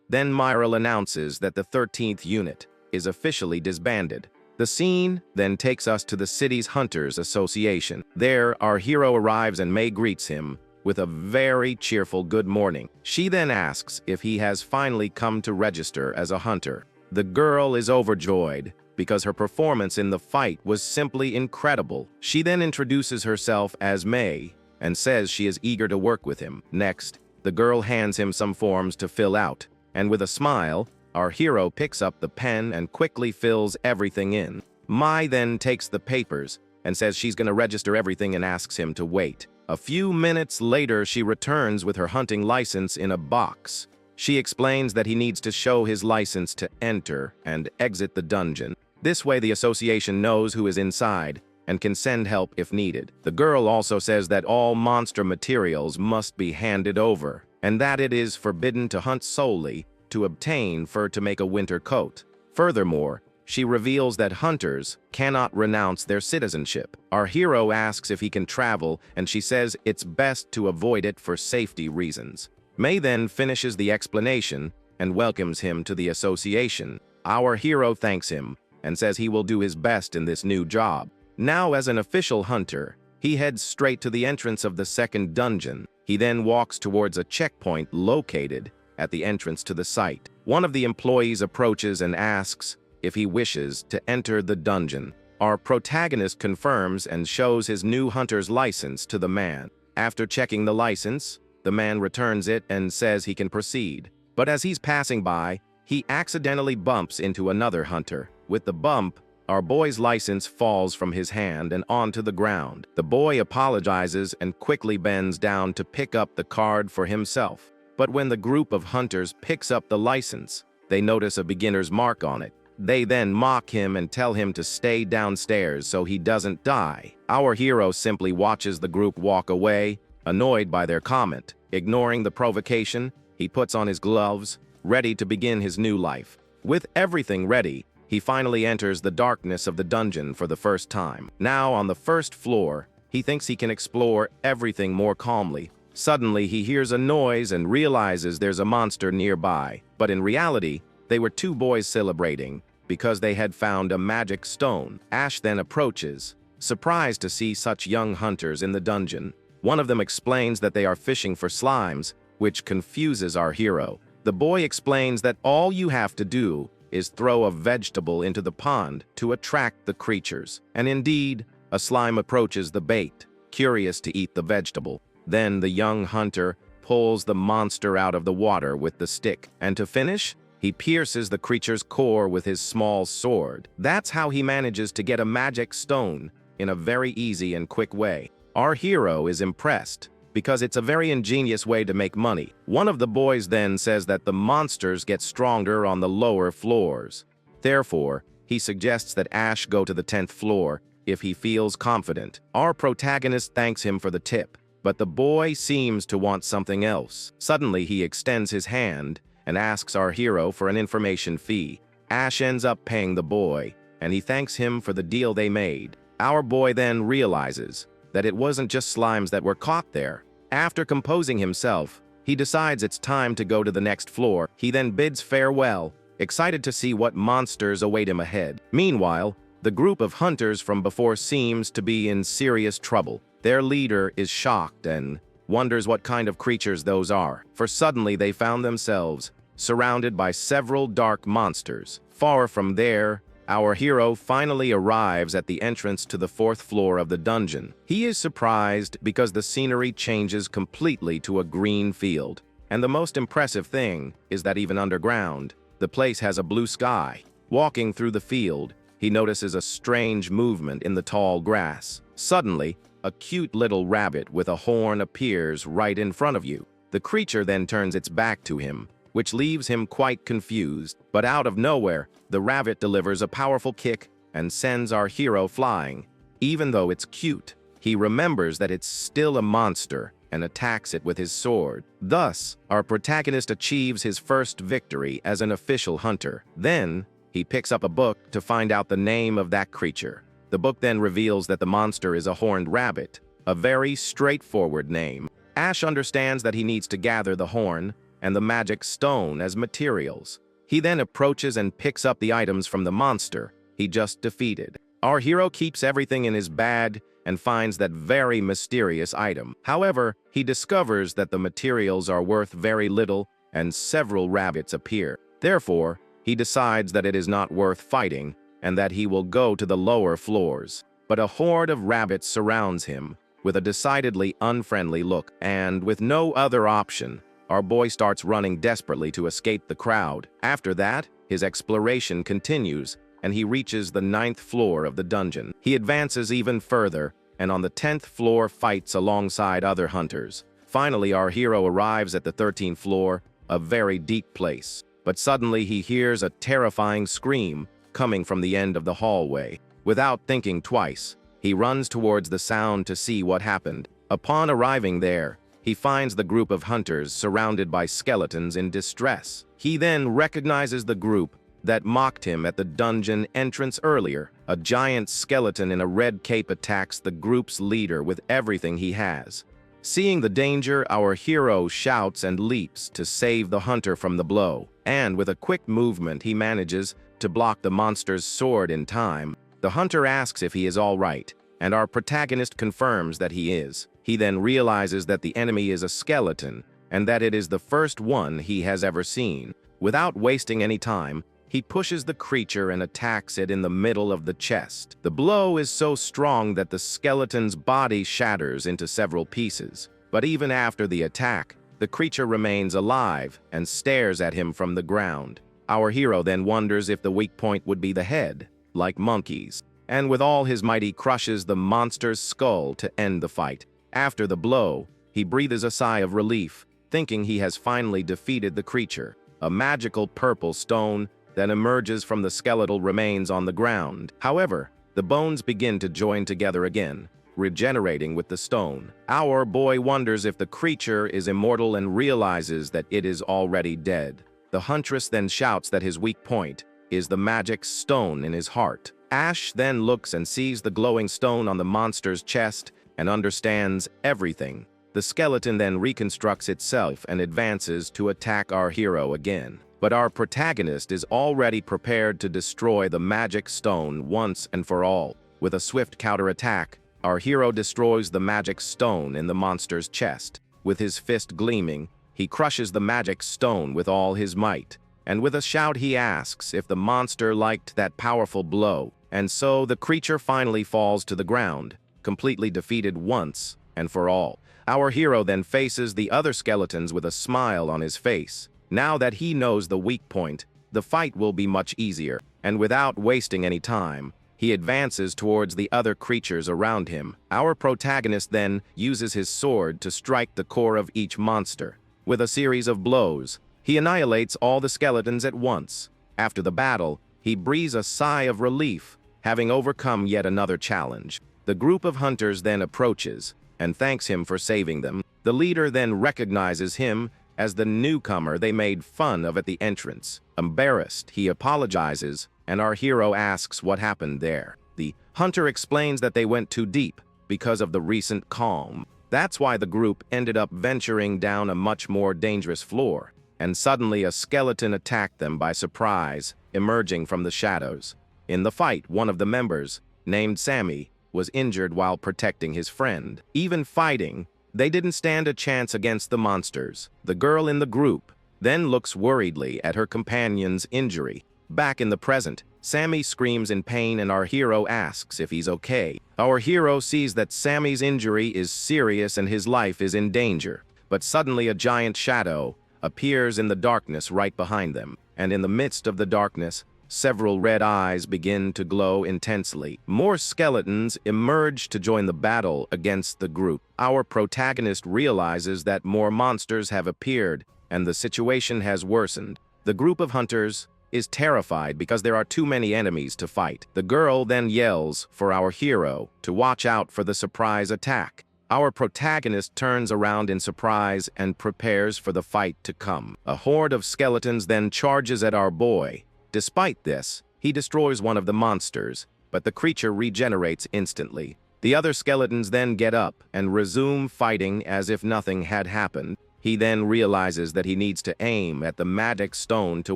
Then Myrol announces that the 13th unit is officially disbanded. The scene then takes us to the city's Hunters Association. There, our hero arrives and May greets him with a very cheerful good morning. She then asks if he has finally come to register as a hunter. The girl is overjoyed because her performance in the fight was simply incredible. She then introduces herself as May and says she is eager to work with him. Next, the girl hands him some forms to fill out, and with a smile, our hero picks up the pen and quickly fills everything in. Mai then takes the papers and says she's going to register everything and asks him to wait. A few minutes later, she returns with her hunting license in a box. She explains that he needs to show his license to enter and exit the dungeon. This way, the association knows who is inside and can send help if needed. The girl also says that all monster materials must be handed over, and that it is forbidden to hunt solely to obtain fur to make a winter coat. Furthermore, she reveals that hunters cannot renounce their citizenship. Our hero asks if he can travel, and she says it's best to avoid it for safety reasons. May then finishes the explanation and welcomes him to the association. Our hero thanks him and says he will do his best in this new job. Now, as an official hunter, he heads straight to the entrance of the second dungeon. He then walks towards a checkpoint located at the entrance to the site. One of the employees approaches and asks if he wishes to enter the dungeon. Our protagonist confirms and shows his new hunter's license to the man. After checking the license, the man returns it and says he can proceed. But as he's passing by, he accidentally bumps into another hunter. With the bump, our boy's license falls from his hand and onto the ground. The boy apologizes and quickly bends down to pick up the card for himself. But when the group of hunters picks up the license, they notice a beginner's mark on it. They then mock him and tell him to stay downstairs so he doesn't die. Our hero simply watches the group walk away, annoyed by their comment. Ignoring the provocation, he puts on his gloves, ready to begin his new life. With everything ready, he finally enters the darkness of the dungeon for the first time. Now, on the first floor, he thinks he can explore everything more calmly. Suddenly, he hears a noise and realizes there's a monster nearby. But in reality, they were two boys celebrating because they had found a magic stone. Ash then approaches, surprised to see such young hunters in the dungeon. One of them explains that they are fishing for slimes, which confuses our hero. The boy explains that all you have to do is throw a vegetable into the pond to attract the creatures. And indeed, a slime approaches the bait, curious to eat the vegetable. Then the young hunter pulls the monster out of the water with the stick, and to finish, he pierces the creature's core with his small sword. That's how he manages to get a magic stone in a very easy and quick way. Our hero is impressed because it's a very ingenious way to make money. One of the boys then says that the monsters get stronger on the lower floors. Therefore, he suggests that Ash go to the 10th floor if he feels confident. Our protagonist thanks him for the tip, but the boy seems to want something else. Suddenly, he extends his hand and asks our hero for an information fee. Ash ends up paying the boy, and he thanks him for the deal they made. Our boy then realizes that it wasn't just slimes that were caught there. After composing himself, he decides it's time to go to the next floor. He then bids farewell, excited to see what monsters await him ahead. Meanwhile, the group of hunters from before seems to be in serious trouble. Their leader is shocked and wonders what kind of creatures those are, for suddenly they found themselves surrounded by several dark monsters. Far from there, our hero finally arrives at the entrance to the 4th floor of the dungeon. He is surprised because the scenery changes completely to a green field. And the most impressive thing is that even underground, the place has a blue sky. Walking through the field, he notices a strange movement in the tall grass. Suddenly, a cute little rabbit with a horn appears right in front of you. The creature then turns its back to him, which leaves him quite confused. But out of nowhere, the rabbit delivers a powerful kick and sends our hero flying. Even though it's cute, he remembers that it's still a monster and attacks it with his sword. Thus, our protagonist achieves his first victory as an official hunter. Then, he picks up a book to find out the name of that creature. The book then reveals that the monster is a horned rabbit, a very straightforward name. Ash understands that he needs to gather the horn and the magic stone as materials. He then approaches and picks up the items from the monster he just defeated. Our hero keeps everything in his bag and finds that very mysterious item. However, he discovers that the materials are worth very little and several rabbits appear. Therefore, he decides that it is not worth fighting and that he will go to the lower floors. But a horde of rabbits surrounds him with a decidedly unfriendly look, and with no other option, our boy starts running desperately to escape the crowd. After that, his exploration continues, and he reaches the 9th floor of the dungeon. He advances even further, and on the 10th floor fights alongside other hunters. Finally, our hero arrives at the 13th floor, a very deep place. But suddenly he hears a terrifying scream coming from the end of the hallway. Without thinking twice, he runs towards the sound to see what happened. Upon arriving there, he finds the group of hunters surrounded by skeletons in distress. He then recognizes the group that mocked him at the dungeon entrance earlier. A giant skeleton in a red cape attacks the group's leader with everything he has. Seeing the danger, our hero shouts and leaps to save the hunter from the blow. And with a quick movement, he manages to block the monster's sword in time. The hunter asks if he is all right, and our protagonist confirms that he is. He then realizes that the enemy is a skeleton, and that it is the first one he has ever seen. Without wasting any time, he pushes the creature and attacks it in the middle of the chest. The blow is so strong that the skeleton's body shatters into several pieces. But even after the attack, the creature remains alive and stares at him from the ground. Our hero then wonders if the weak point would be the head, like monkeys, and with all his might he crushes the monster's skull to end the fight. After the blow, he breathes a sigh of relief, thinking he has finally defeated the creature. A magical purple stone that emerges from the skeletal remains on the ground. However, the bones begin to join together again, regenerating with the stone. Our boy wonders if the creature is immortal and realizes that it is already dead. The huntress then shouts that his weak point is the magic stone in his heart. Ash then looks and sees the glowing stone on the monster's chest and understands everything. The skeleton then reconstructs itself and advances to attack our hero again. But our protagonist is already prepared to destroy the magic stone once and for all. With a swift counterattack, our hero destroys the magic stone in the monster's chest. With his fist gleaming, he crushes the magic stone with all his might. And with a shout he asks if the monster liked that powerful blow. And so the creature finally falls to the ground, completely defeated once and for all. Our hero then faces the other skeletons with a smile on his face. Now that he knows the weak point, the fight will be much easier, and without wasting any time, he advances towards the other creatures around him. Our protagonist then uses his sword to strike the core of each monster. With a series of blows, he annihilates all the skeletons at once. After the battle, he breathes a sigh of relief, having overcome yet another challenge. The group of hunters then approaches and thanks him for saving them. The leader then recognizes him as the newcomer they made fun of at the entrance. Embarrassed, he apologizes, and our hero asks what happened there. The hunter explains that they went too deep because of the recent calm. That's why the group ended up venturing down a much more dangerous floor, and suddenly a skeleton attacked them by surprise, emerging from the shadows. In the fight, one of the members, named Sammy, was injured while protecting his friend. Even fighting, they didn't stand a chance against the monsters. The girl in the group then looks worriedly at her companion's injury. Back in the present, Sammy screams in pain and our hero asks if he's okay. Our hero sees that Sammy's injury is serious and his life is in danger. But suddenly a giant shadow appears in the darkness right behind them, and in the midst of the darkness, several red eyes begin to glow intensely. More skeletons emerge to join the battle against the group. Our protagonist realizes that more monsters have appeared, and the situation has worsened. The group of hunters is terrified because there are too many enemies to fight. The girl then yells for our hero to watch out for the surprise attack. Our protagonist turns around in surprise and prepares for the fight to come. A horde of skeletons then charges at our boy. Despite this, he destroys one of the monsters, but the creature regenerates instantly. The other skeletons then get up and resume fighting as if nothing had happened. He then realizes that he needs to aim at the magic stone to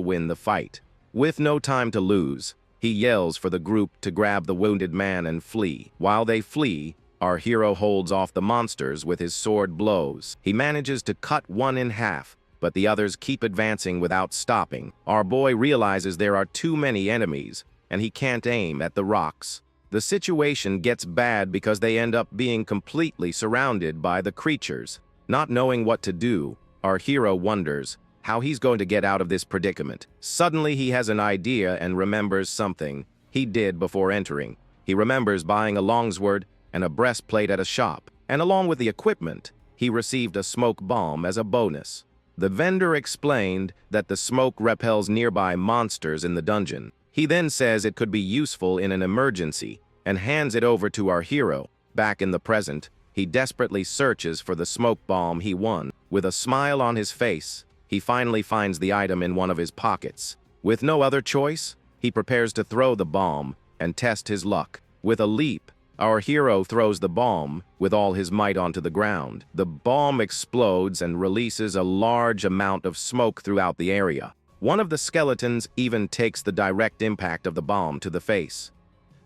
win the fight. With no time to lose, he yells for the group to grab the wounded man and flee. While they flee, our hero holds off the monsters with his sword blows. He manages to cut one in half, but the others keep advancing without stopping. Our boy realizes there are too many enemies, and he can't aim at the rocks. The situation gets bad because they end up being completely surrounded by the creatures. Not knowing what to do, our hero wonders how he's going to get out of this predicament. Suddenly he has an idea and remembers something he did before entering. He remembers buying a longsword and a breastplate at a shop, and along with the equipment, he received a smoke bomb as a bonus. The vendor explained that the smoke repels nearby monsters in the dungeon. He then says it could be useful in an emergency and hands it over to our hero. Back in the present, he desperately searches for the smoke bomb he won. With a smile on his face, he finally finds the item in one of his pockets. With no other choice, he prepares to throw the bomb and test his luck. With a leap, our hero throws the bomb with all his might onto the ground. The bomb explodes and releases a large amount of smoke throughout the area. One of the skeletons even takes the direct impact of the bomb to the face.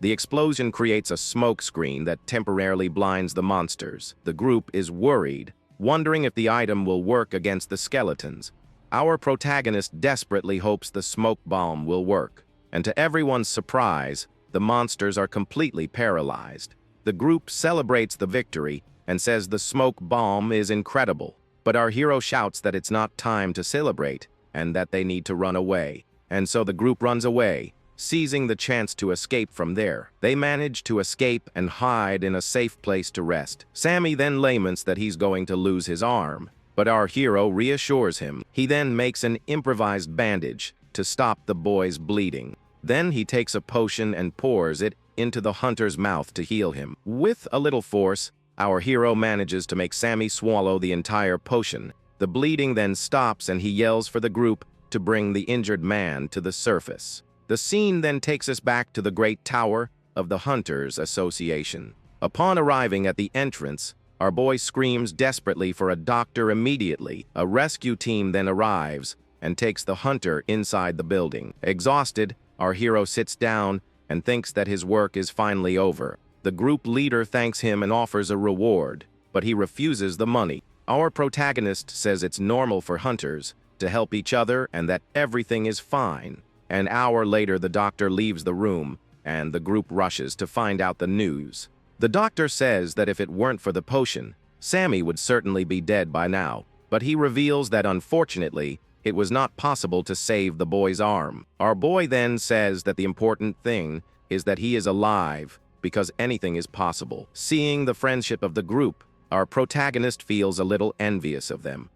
The explosion creates a smoke screen that temporarily blinds the monsters. The group is worried, wondering if the item will work against the skeletons. Our protagonist desperately hopes the smoke bomb will work, and to everyone's surprise, the monsters are completely paralyzed. The group celebrates the victory and says the smoke bomb is incredible, but our hero shouts that it's not time to celebrate and that they need to run away. And so the group runs away, seizing the chance to escape from there. They manage to escape and hide in a safe place to rest. Sammy then laments that he's going to lose his arm, but our hero reassures him. He then makes an improvised bandage to stop the boy's bleeding. Then he takes a potion and pours it into the hunter's mouth to heal him. With a little force, our hero manages to make Sammy swallow the entire potion. The bleeding then stops and he yells for the group to bring the injured man to the surface. The scene then takes us back to the Great Tower of the Hunters Association. Upon arriving at the entrance, our boy screams desperately for a doctor immediately. A rescue team then arrives and takes the hunter inside the building. Exhausted, our hero sits down and thinks that his work is finally over. The group leader thanks him and offers a reward, but he refuses the money. Our protagonist says it's normal for hunters to help each other and that everything is fine. An hour later, the doctor leaves the room, and the group rushes to find out the news. The doctor says that if it weren't for the potion, Sammy would certainly be dead by now, but he reveals that unfortunately, it was not possible to save the boy's arm. Our boy then says that the important thing is that he is alive because anything is possible. Seeing the friendship of the group, our protagonist feels a little envious of them.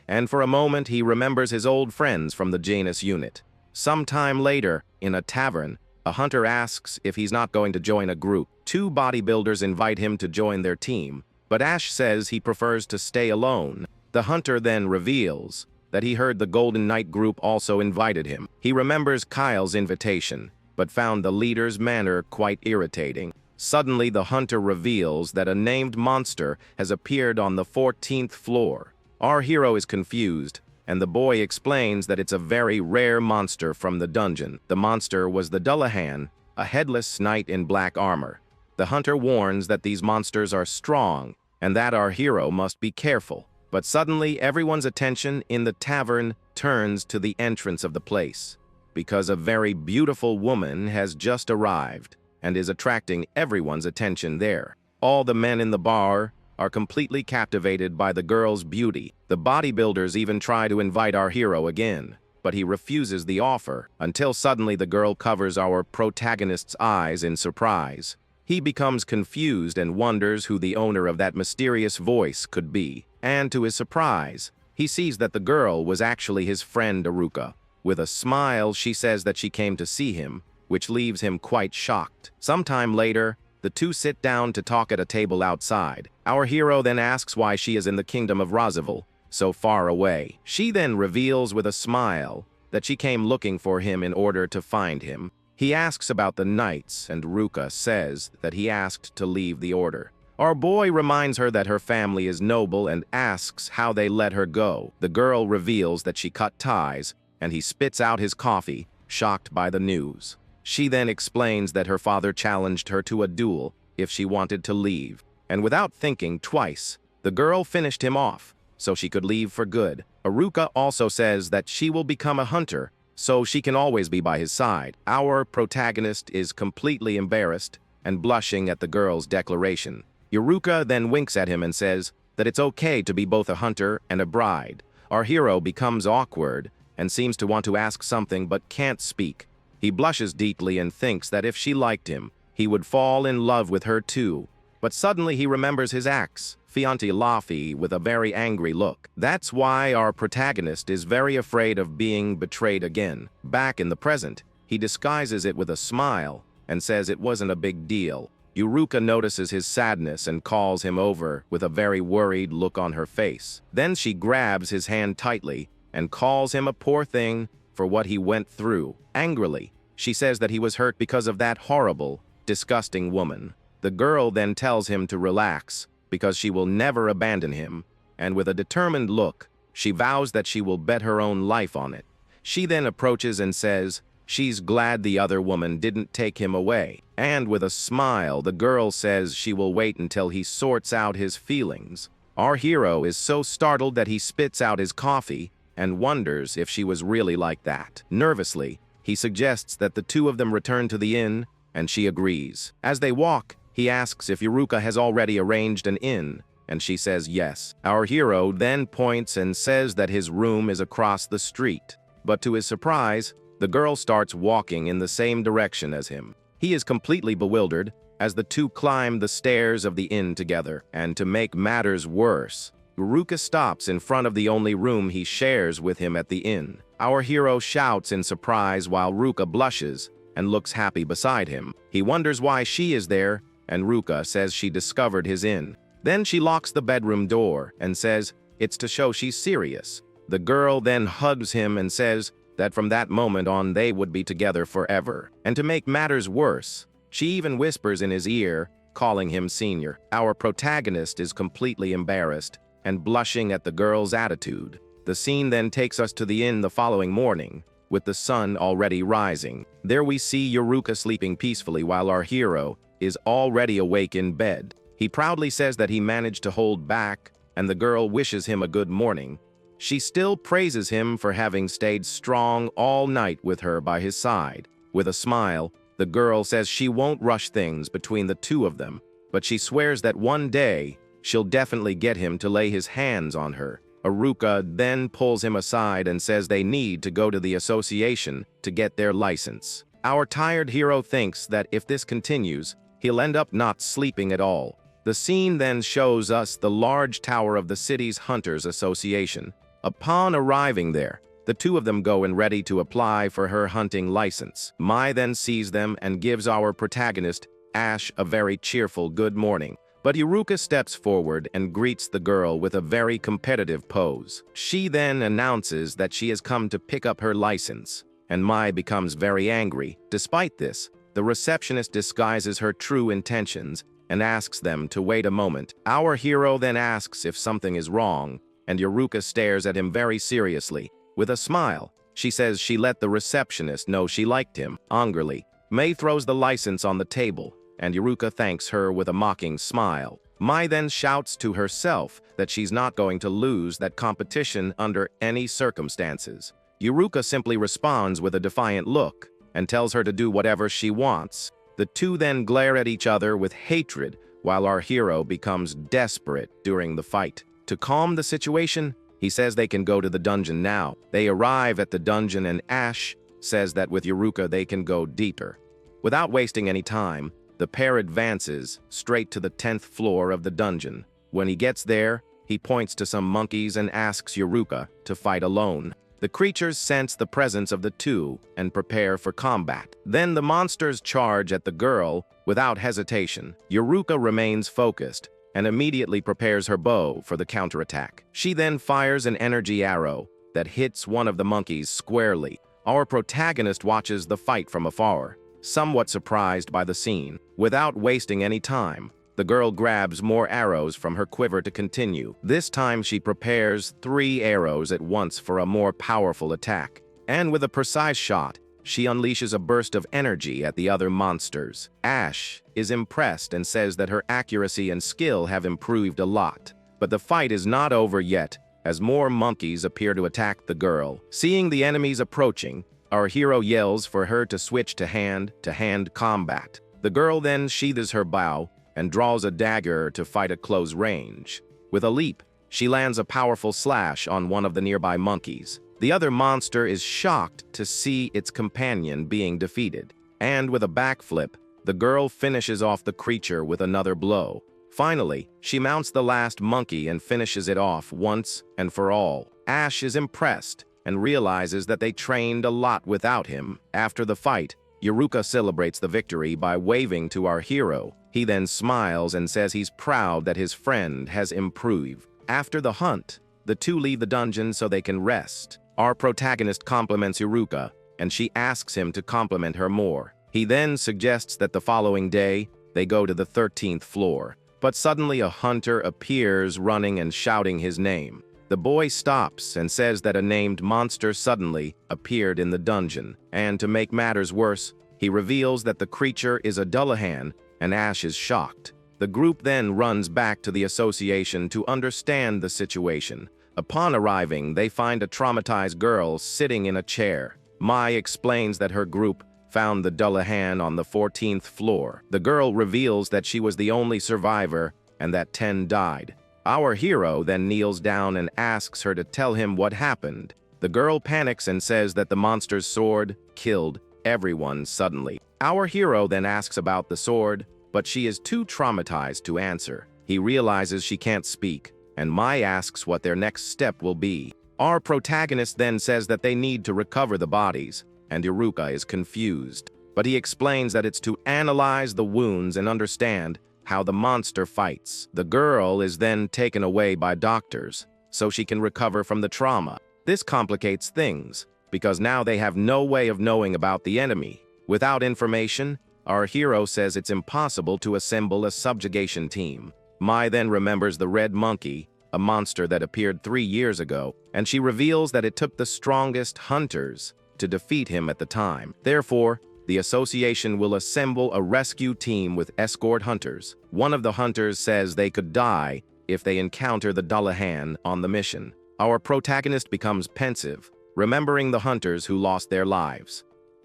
And for a moment, he remembers his old friends from the Janus unit. Sometime later, in a tavern, a hunter asks if he's not going to join a group. Two bodybuilders invite him to join their team, but Ash says he prefers to stay alone. The hunter then reveals that he heard the Golden Knight group also invited him. He remembers Kyle's invitation, but found the leader's manner quite irritating. Suddenly, the hunter reveals that a named monster has appeared on the 14th floor. Our hero is confused, and the boy explains that it's a very rare monster from the dungeon. The monster was the Dullahan, a headless knight in black armor. The hunter warns that these monsters are strong, and that our hero must be careful. But suddenly, everyone's attention in the tavern turns to the entrance of the place, because a very beautiful woman has just arrived and is attracting everyone's attention there. All the men in the bar are completely captivated by the girl's beauty. The bodybuilders even try to invite our hero again, but he refuses the offer until suddenly the girl covers our protagonist's eyes in surprise. He becomes confused and wonders who the owner of that mysterious voice could be. And to his surprise, he sees that the girl was actually his friend Aruka. With a smile, she says that she came to see him, which leaves him quite shocked. Sometime later, the two sit down to talk at a table outside. Our hero then asks why she is in the kingdom of Razival, so far away. She then reveals with a smile that she came looking for him in order to find him. He asks about the knights, and Ruka says that he asked to leave the order. Our boy reminds her that her family is noble and asks how they let her go. The girl reveals that she cut ties, and he spits out his coffee, shocked by the news. She then explains that her father challenged her to a duel if she wanted to leave, and without thinking twice, the girl finished him off so she could leave for good. Aruka also says that she will become a hunter so she can always be by his side. Our protagonist is completely embarrassed and blushing at the girl's declaration. Aruka then winks at him and says that it's okay to be both a hunter and a bride. Our hero becomes awkward and seems to want to ask something but can't speak. He blushes deeply and thinks that if she liked him, he would fall in love with her too. But suddenly he remembers his ex, Fianti Laffy, with a very angry look. That's why our protagonist is very afraid of being betrayed again. Back in the present, he disguises it with a smile and says it wasn't a big deal. Uruka notices his sadness and calls him over with a very worried look on her face. Then she grabs his hand tightly and calls him a poor thing for what he went through. Angrily, she says that he was hurt because of that horrible, disgusting woman. The girl then tells him to relax because she will never abandon him, and with a determined look, she vows that she will bet her own life on it. She then approaches and says she's glad the other woman didn't take him away, and with a smile, the girl says she will wait until he sorts out his feelings. Our hero is so startled that he spits out his coffee and wonders if she was really like that. Nervously, he suggests that the two of them return to the inn, and she agrees. As they walk, he asks if Uruka has already arranged an inn, and she says yes. Our hero then points and says that his room is across the street. But to his surprise, the girl starts walking in the same direction as him. He is completely bewildered as the two climb the stairs of the inn together, and to make matters worse, Uruka stops in front of the only room he shares with him at the inn. Our hero shouts in surprise while Ruka blushes and looks happy beside him. He wonders why she is there, and Ruka says she discovered his inn. Then she locks the bedroom door and says it's to show she's serious. The girl then hugs him and says that from that moment on they would be together forever. And to make matters worse, she even whispers in his ear, calling him senior. Our protagonist is completely embarrassed and blushing at the girl's attitude. The scene then takes us to the inn the following morning, with the sun already rising. There we see Uruka sleeping peacefully while our hero is already awake in bed. He proudly says that he managed to hold back, and the girl wishes him a good morning. She still praises him for having stayed strong all night with her by his side. With a smile, the girl says she won't rush things between the two of them, but she swears that one day she'll definitely get him to lay his hands on her. Aruka then pulls him aside and says they need to go to the association to get their license. Our tired hero thinks that if this continues, he'll end up not sleeping at all. The scene then shows us the large tower of the city's Hunters Association. Upon arriving there, the two of them go and ready to apply for her hunting license. Mai then sees them and gives our protagonist, Ash, a very cheerful good morning. But Uruka steps forward and greets the girl with a very competitive pose. She then announces that she has come to pick up her license, and Mai becomes very angry. Despite this, the receptionist disguises her true intentions and asks them to wait a moment. Our hero then asks if something is wrong, and Uruka stares at him very seriously. With a smile, she says she let the receptionist know she liked him. Angrily, Mai throws the license on the table, and Uruka thanks her with a mocking smile. Mai then shouts to herself that she's not going to lose that competition under any circumstances. Uruka simply responds with a defiant look and tells her to do whatever she wants. The two then glare at each other with hatred while our hero becomes desperate during the fight. To calm the situation, he says they can go to the dungeon now. They arrive at the dungeon and Ash says that with Yuruka they can go deeper. Without wasting any time, the pair advances straight to the 10th floor of the dungeon. When he gets there, he points to some monkeys and asks Yuruka to fight alone. The creatures sense the presence of the two and prepare for combat. Then the monsters charge at the girl without hesitation. Yuruka remains focused and immediately prepares her bow for the counterattack. She then fires an energy arrow that hits one of the monkeys squarely. Our protagonist watches the fight from afar, somewhat surprised by the scene. Without wasting any time, the girl grabs more arrows from her quiver to continue. This time she prepares 3 arrows at once for a more powerful attack. And with a precise shot, she unleashes a burst of energy at the other monsters. Ash is impressed and says that her accuracy and skill have improved a lot. But the fight is not over yet, as more monkeys appear to attack the girl. Seeing the enemies approaching, our hero yells for her to switch to hand-to-hand combat. The girl then sheathes her bow and draws a dagger to fight at close range. With a leap, she lands a powerful slash on one of the nearby monkeys. The other monster is shocked to see its companion being defeated, and with a backflip, the girl finishes off the creature with another blow. Finally, she mounts the last monkey and finishes it off once and for all. Ash is impressed and realizes that they trained a lot without him. After the fight, Yuruka celebrates the victory by waving to our hero. He then smiles and says he's proud that his friend has improved. After the hunt, the two leave the dungeon so they can rest. Our protagonist compliments Yuruka, and she asks him to compliment her more. He then suggests that the following day, they go to the 13th floor. But suddenly a hunter appears running and shouting his name. The boy stops and says that a named monster suddenly appeared in the dungeon. And to make matters worse, he reveals that the creature is a Dullahan, and Ash is shocked. The group then runs back to the association to understand the situation. Upon arriving, they find a traumatized girl sitting in a chair. Mai explains that her group found the Dullahan on the 14th floor. The girl reveals that she was the only survivor and that 10 died. Our hero then kneels down and asks her to tell him what happened. The girl panics and says that the monster's sword killed everyone suddenly. Our hero then asks about the sword, but she is too traumatized to answer. He realizes she can't speak, and Mai asks what their next step will be. Our protagonist then says that they need to recover the bodies, and Yuruka is confused. But he explains that it's to analyze the wounds and understand how the monster fights. The girl is then taken away by doctors, so she can recover from the trauma. This complicates things, because now they have no way of knowing about the enemy. Without information, our hero says it's impossible to assemble a subjugation team. Mai then remembers the red monkey, a monster that appeared 3 years ago, and she reveals that it took the strongest hunters to defeat him at the time. Therefore, the association will assemble a rescue team with escort hunters. One of the hunters says they could die if they encounter the Dullahan on the mission. Our protagonist becomes pensive, remembering the hunters who lost their lives.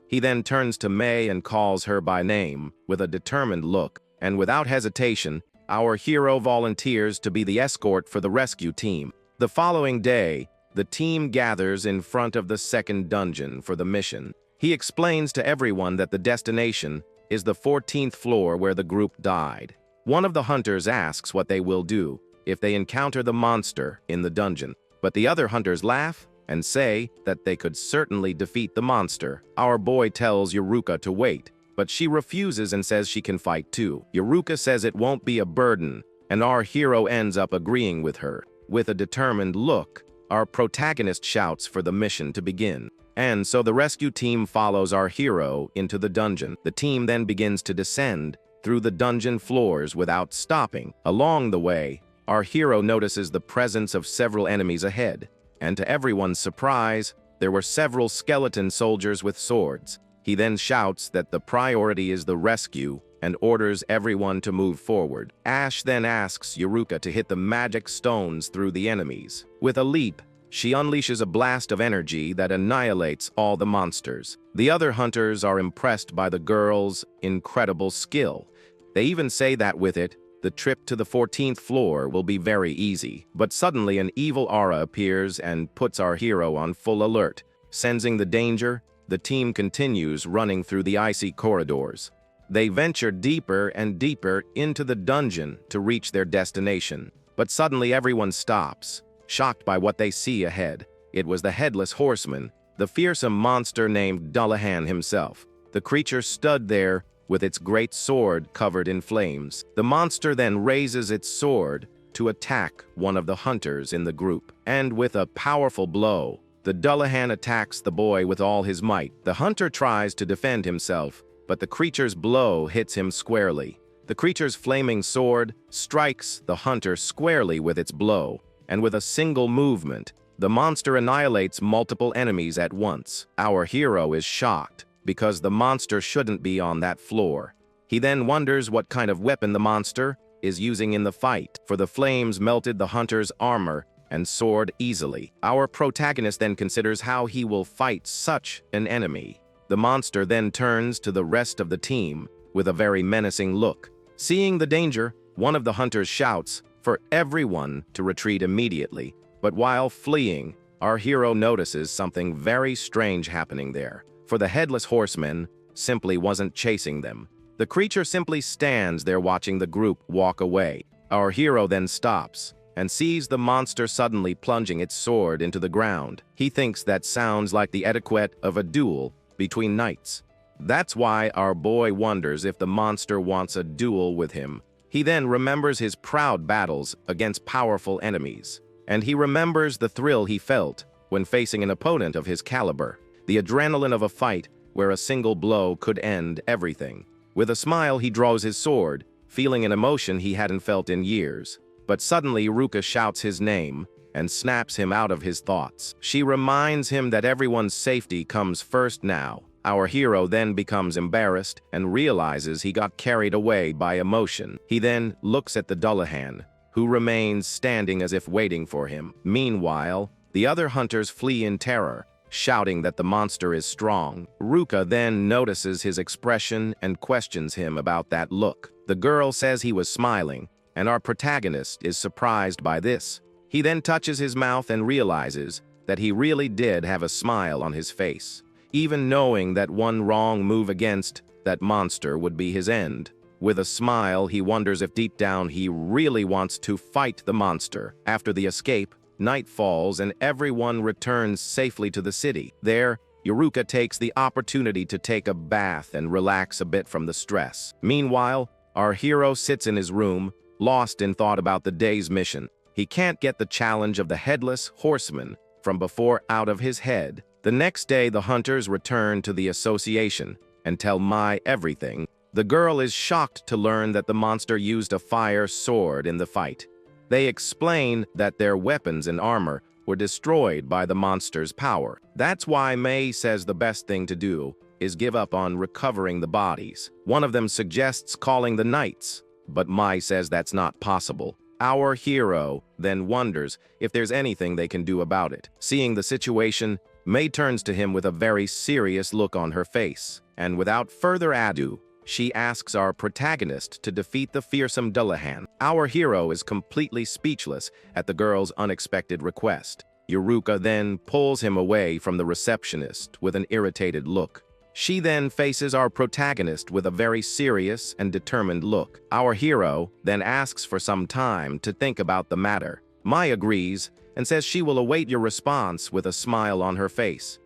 He then turns to May and calls her by name with a determined look, and without hesitation, our hero volunteers to be the escort for the rescue team. The following day, the team gathers in front of the second dungeon for the mission. He explains to everyone that the destination is the 14th floor where the group died. One of the hunters asks what they will do if they encounter the monster in the dungeon, but the other hunters laugh and say that they could certainly defeat the monster. Our boy tells Yuruka to wait, but she refuses and says she can fight too. Yuruka says it won't be a burden, and our hero ends up agreeing with her. With a determined look, our protagonist shouts for the mission to begin. And so the rescue team follows our hero into the dungeon. The team then begins to descend through the dungeon floors without stopping. Along the way, our hero notices the presence of several enemies ahead. And to everyone's surprise, there were several skeleton soldiers with swords. He then shouts that the priority is the rescue and orders everyone to move forward. Ash then asks Yuruka to hit the magic stones through the enemies. With a leap, she unleashes a blast of energy that annihilates all the monsters. The other hunters are impressed by the girl's incredible skill. They even say that with it, the the trip to the 14th floor will be very easy. But suddenly an evil aura appears and puts our hero on full alert. Sensing the danger, the team continues running through the icy corridors. They venture deeper and deeper into the dungeon to reach their destination. But suddenly everyone stops, shocked by what they see ahead. It was the Headless Horseman, the fearsome monster named Dullahan himself. The creature stood there with its great sword covered in flames. The monster then raises its sword to attack one of the hunters in the group. And with a powerful blow, the Dullahan attacks the boy with all his might. The hunter tries to defend himself, but the creature's blow hits him squarely. The creature's flaming sword strikes the hunter squarely with its blow, and with a single movement, the monster annihilates multiple enemies at once. Our hero is shocked, because the monster shouldn't be on that floor. He then wonders what kind of weapon the monster is using in the fight, for the flames melted the hunter's armor and sword easily. Our protagonist then considers how he will fight such an enemy. The monster then turns to the rest of the team with a very menacing look. Seeing the danger, one of the hunters shouts for everyone to retreat immediately. But while fleeing, our hero notices something very strange happening there. For the Headless Horseman simply wasn't chasing them. The creature simply stands there watching the group walk away. Our hero then stops and sees the monster suddenly plunging its sword into the ground. He thinks that sounds like the etiquette of a duel between knights. That's why our boy wonders if the monster wants a duel with him. He then remembers his proud battles against powerful enemies, and he remembers the thrill he felt when facing an opponent of his caliber. The adrenaline of a fight where a single blow could end everything. With a smile, he draws his sword, feeling an emotion he hadn't felt in years. But suddenly, Ruka shouts his name and snaps him out of his thoughts. She reminds him that everyone's safety comes first now. Our hero then becomes embarrassed and realizes he got carried away by emotion. He then looks at the Dullahan, who remains standing as if waiting for him. Meanwhile, the other hunters flee in terror, shouting that the monster is strong. Ruka then notices his expression and questions him about that look. The girl says he was smiling, and our protagonist is surprised by this. He then touches his mouth and realizes that he really did have a smile on his face, even knowing that one wrong move against that monster would be his end. With a smile, he wonders if deep down he really wants to fight the monster. After the escape, night falls and everyone returns safely to the city. There, Yuruka takes the opportunity to take a bath and relax a bit from the stress. Meanwhile, our hero sits in his room, lost in thought about the day's mission. He can't get the challenge of the Headless Horseman from before out of his head. The next day, the hunters return to the association and tell Mai everything. The girl is shocked to learn that the monster used a fire sword in the fight. They explain that their weapons and armor were destroyed by the monster's power. That's why May says the best thing to do is give up on recovering the bodies. One of them suggests calling the knights, but Mai says that's not possible. Our hero then wonders if there's anything they can do about it. Seeing the situation, May turns to him with a very serious look on her face, and without further ado, she asks our protagonist to defeat the fearsome Dullahan. Our hero is completely speechless at the girl's unexpected request. Yuruka then pulls him away from the receptionist with an irritated look. She then faces our protagonist with a very serious and determined look. Our hero then asks for some time to think about the matter. Mai agrees and says she will await your response with a smile on her face.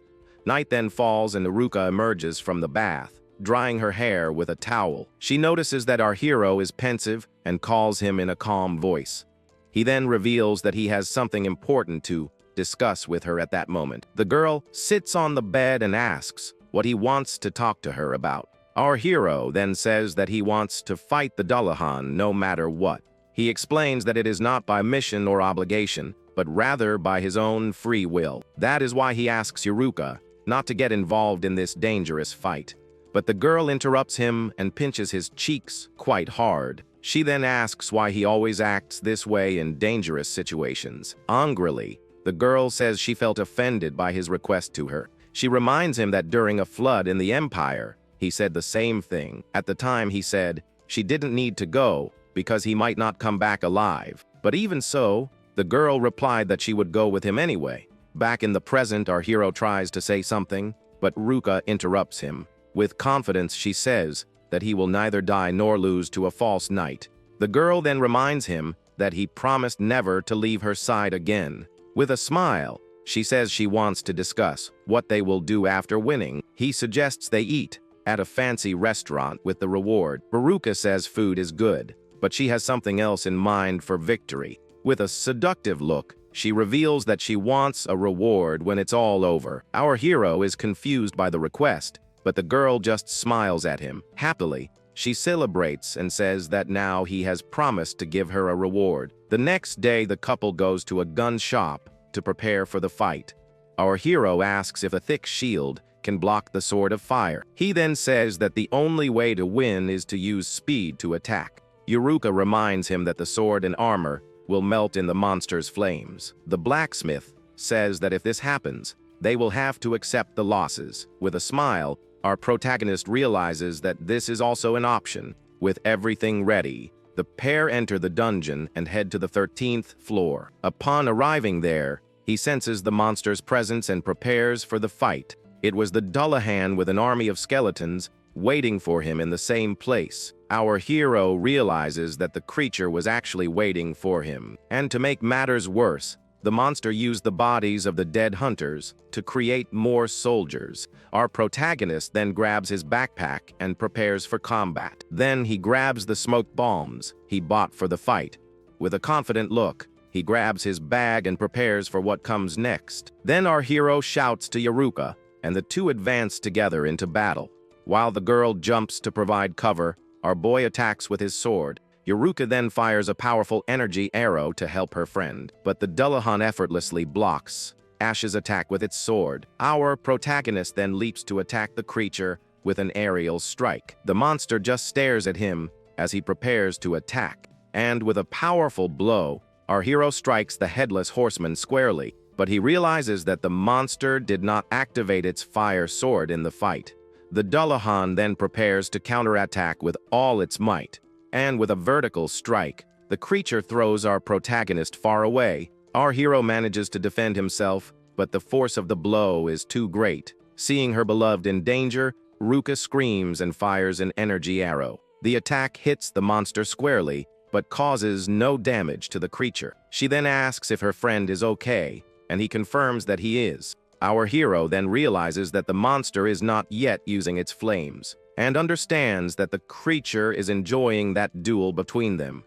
Night then falls and Yuruka emerges from the bath, drying her hair with a towel. She notices that our hero is pensive and calls him in a calm voice. He then reveals that he has something important to discuss with her at that moment. The girl sits on the bed and asks what he wants to talk to her about. Our hero then says that he wants to fight the Dullahan no matter what. He explains that it is not by mission or obligation, but rather by his own free will. That is why he asks Yuruka not to get involved in this dangerous fight. But the girl interrupts him and pinches his cheeks quite hard. She then asks why he always acts this way in dangerous situations. Angrily, the girl says she felt offended by his request to her. She reminds him that during a flood in the Empire, he said the same thing. At the time, he said she didn't need to go, because he might not come back alive. But even so, the girl replied that she would go with him anyway. Back in the present, our hero tries to say something, but Ruka interrupts him. With confidence, she says that he will neither die nor lose to a false knight. The girl then reminds him that he promised never to leave her side again. With a smile, she says she wants to discuss what they will do after winning. He suggests they eat at a fancy restaurant with the reward. Ruka says food is good, but she has something else in mind for victory. With a seductive look, she reveals that she wants a reward when it's all over. Our hero is confused by the request, but the girl just smiles at him. Happily, she celebrates and says that now he has promised to give her a reward. The next day, the couple goes to a gun shop to prepare for the fight. Our hero asks if a thick shield can block the sword of fire. He then says that the only way to win is to use speed to attack. Yuruka reminds him that the sword and armor will melt in the monster's flames. The blacksmith says that if this happens, they will have to accept the losses. With a smile, our protagonist realizes that this is also an option. With everything ready, the pair enter the dungeon and head to the 13th floor. Upon arriving there, he senses the monster's presence and prepares for the fight. It was the Dullahan with an army of skeletons waiting for him in the same place. Our hero realizes that the creature was actually waiting for him. And to make matters worse, the monster used the bodies of the dead hunters to create more soldiers. Our protagonist then grabs his backpack and prepares for combat. Then he grabs the smoke bombs he bought for the fight. With a confident look, he grabs his bag and prepares for what comes next. Then our hero shouts to Yuruka, and the two advance together into battle. While the girl jumps to provide cover, our boy attacks with his sword. Yuruka then fires a powerful energy arrow to help her friend, but the Dullahan effortlessly blocks Ash's attack with its sword. Our protagonist then leaps to attack the creature with an aerial strike. The monster just stares at him as he prepares to attack, and with a powerful blow, our hero strikes the headless horseman squarely, but he realizes that the monster did not activate its fire sword in the fight. The Dullahan then prepares to counterattack with all its might, and with a vertical strike, the creature throws our protagonist far away. Our hero manages to defend himself, but the force of the blow is too great. Seeing her beloved in danger, Ruka screams and fires an energy arrow. The attack hits the monster squarely, but causes no damage to the creature. She then asks if her friend is okay, and he confirms that he is. Our hero then realizes that the monster is not yet using its flames, and understands that the creature is enjoying that duel between them.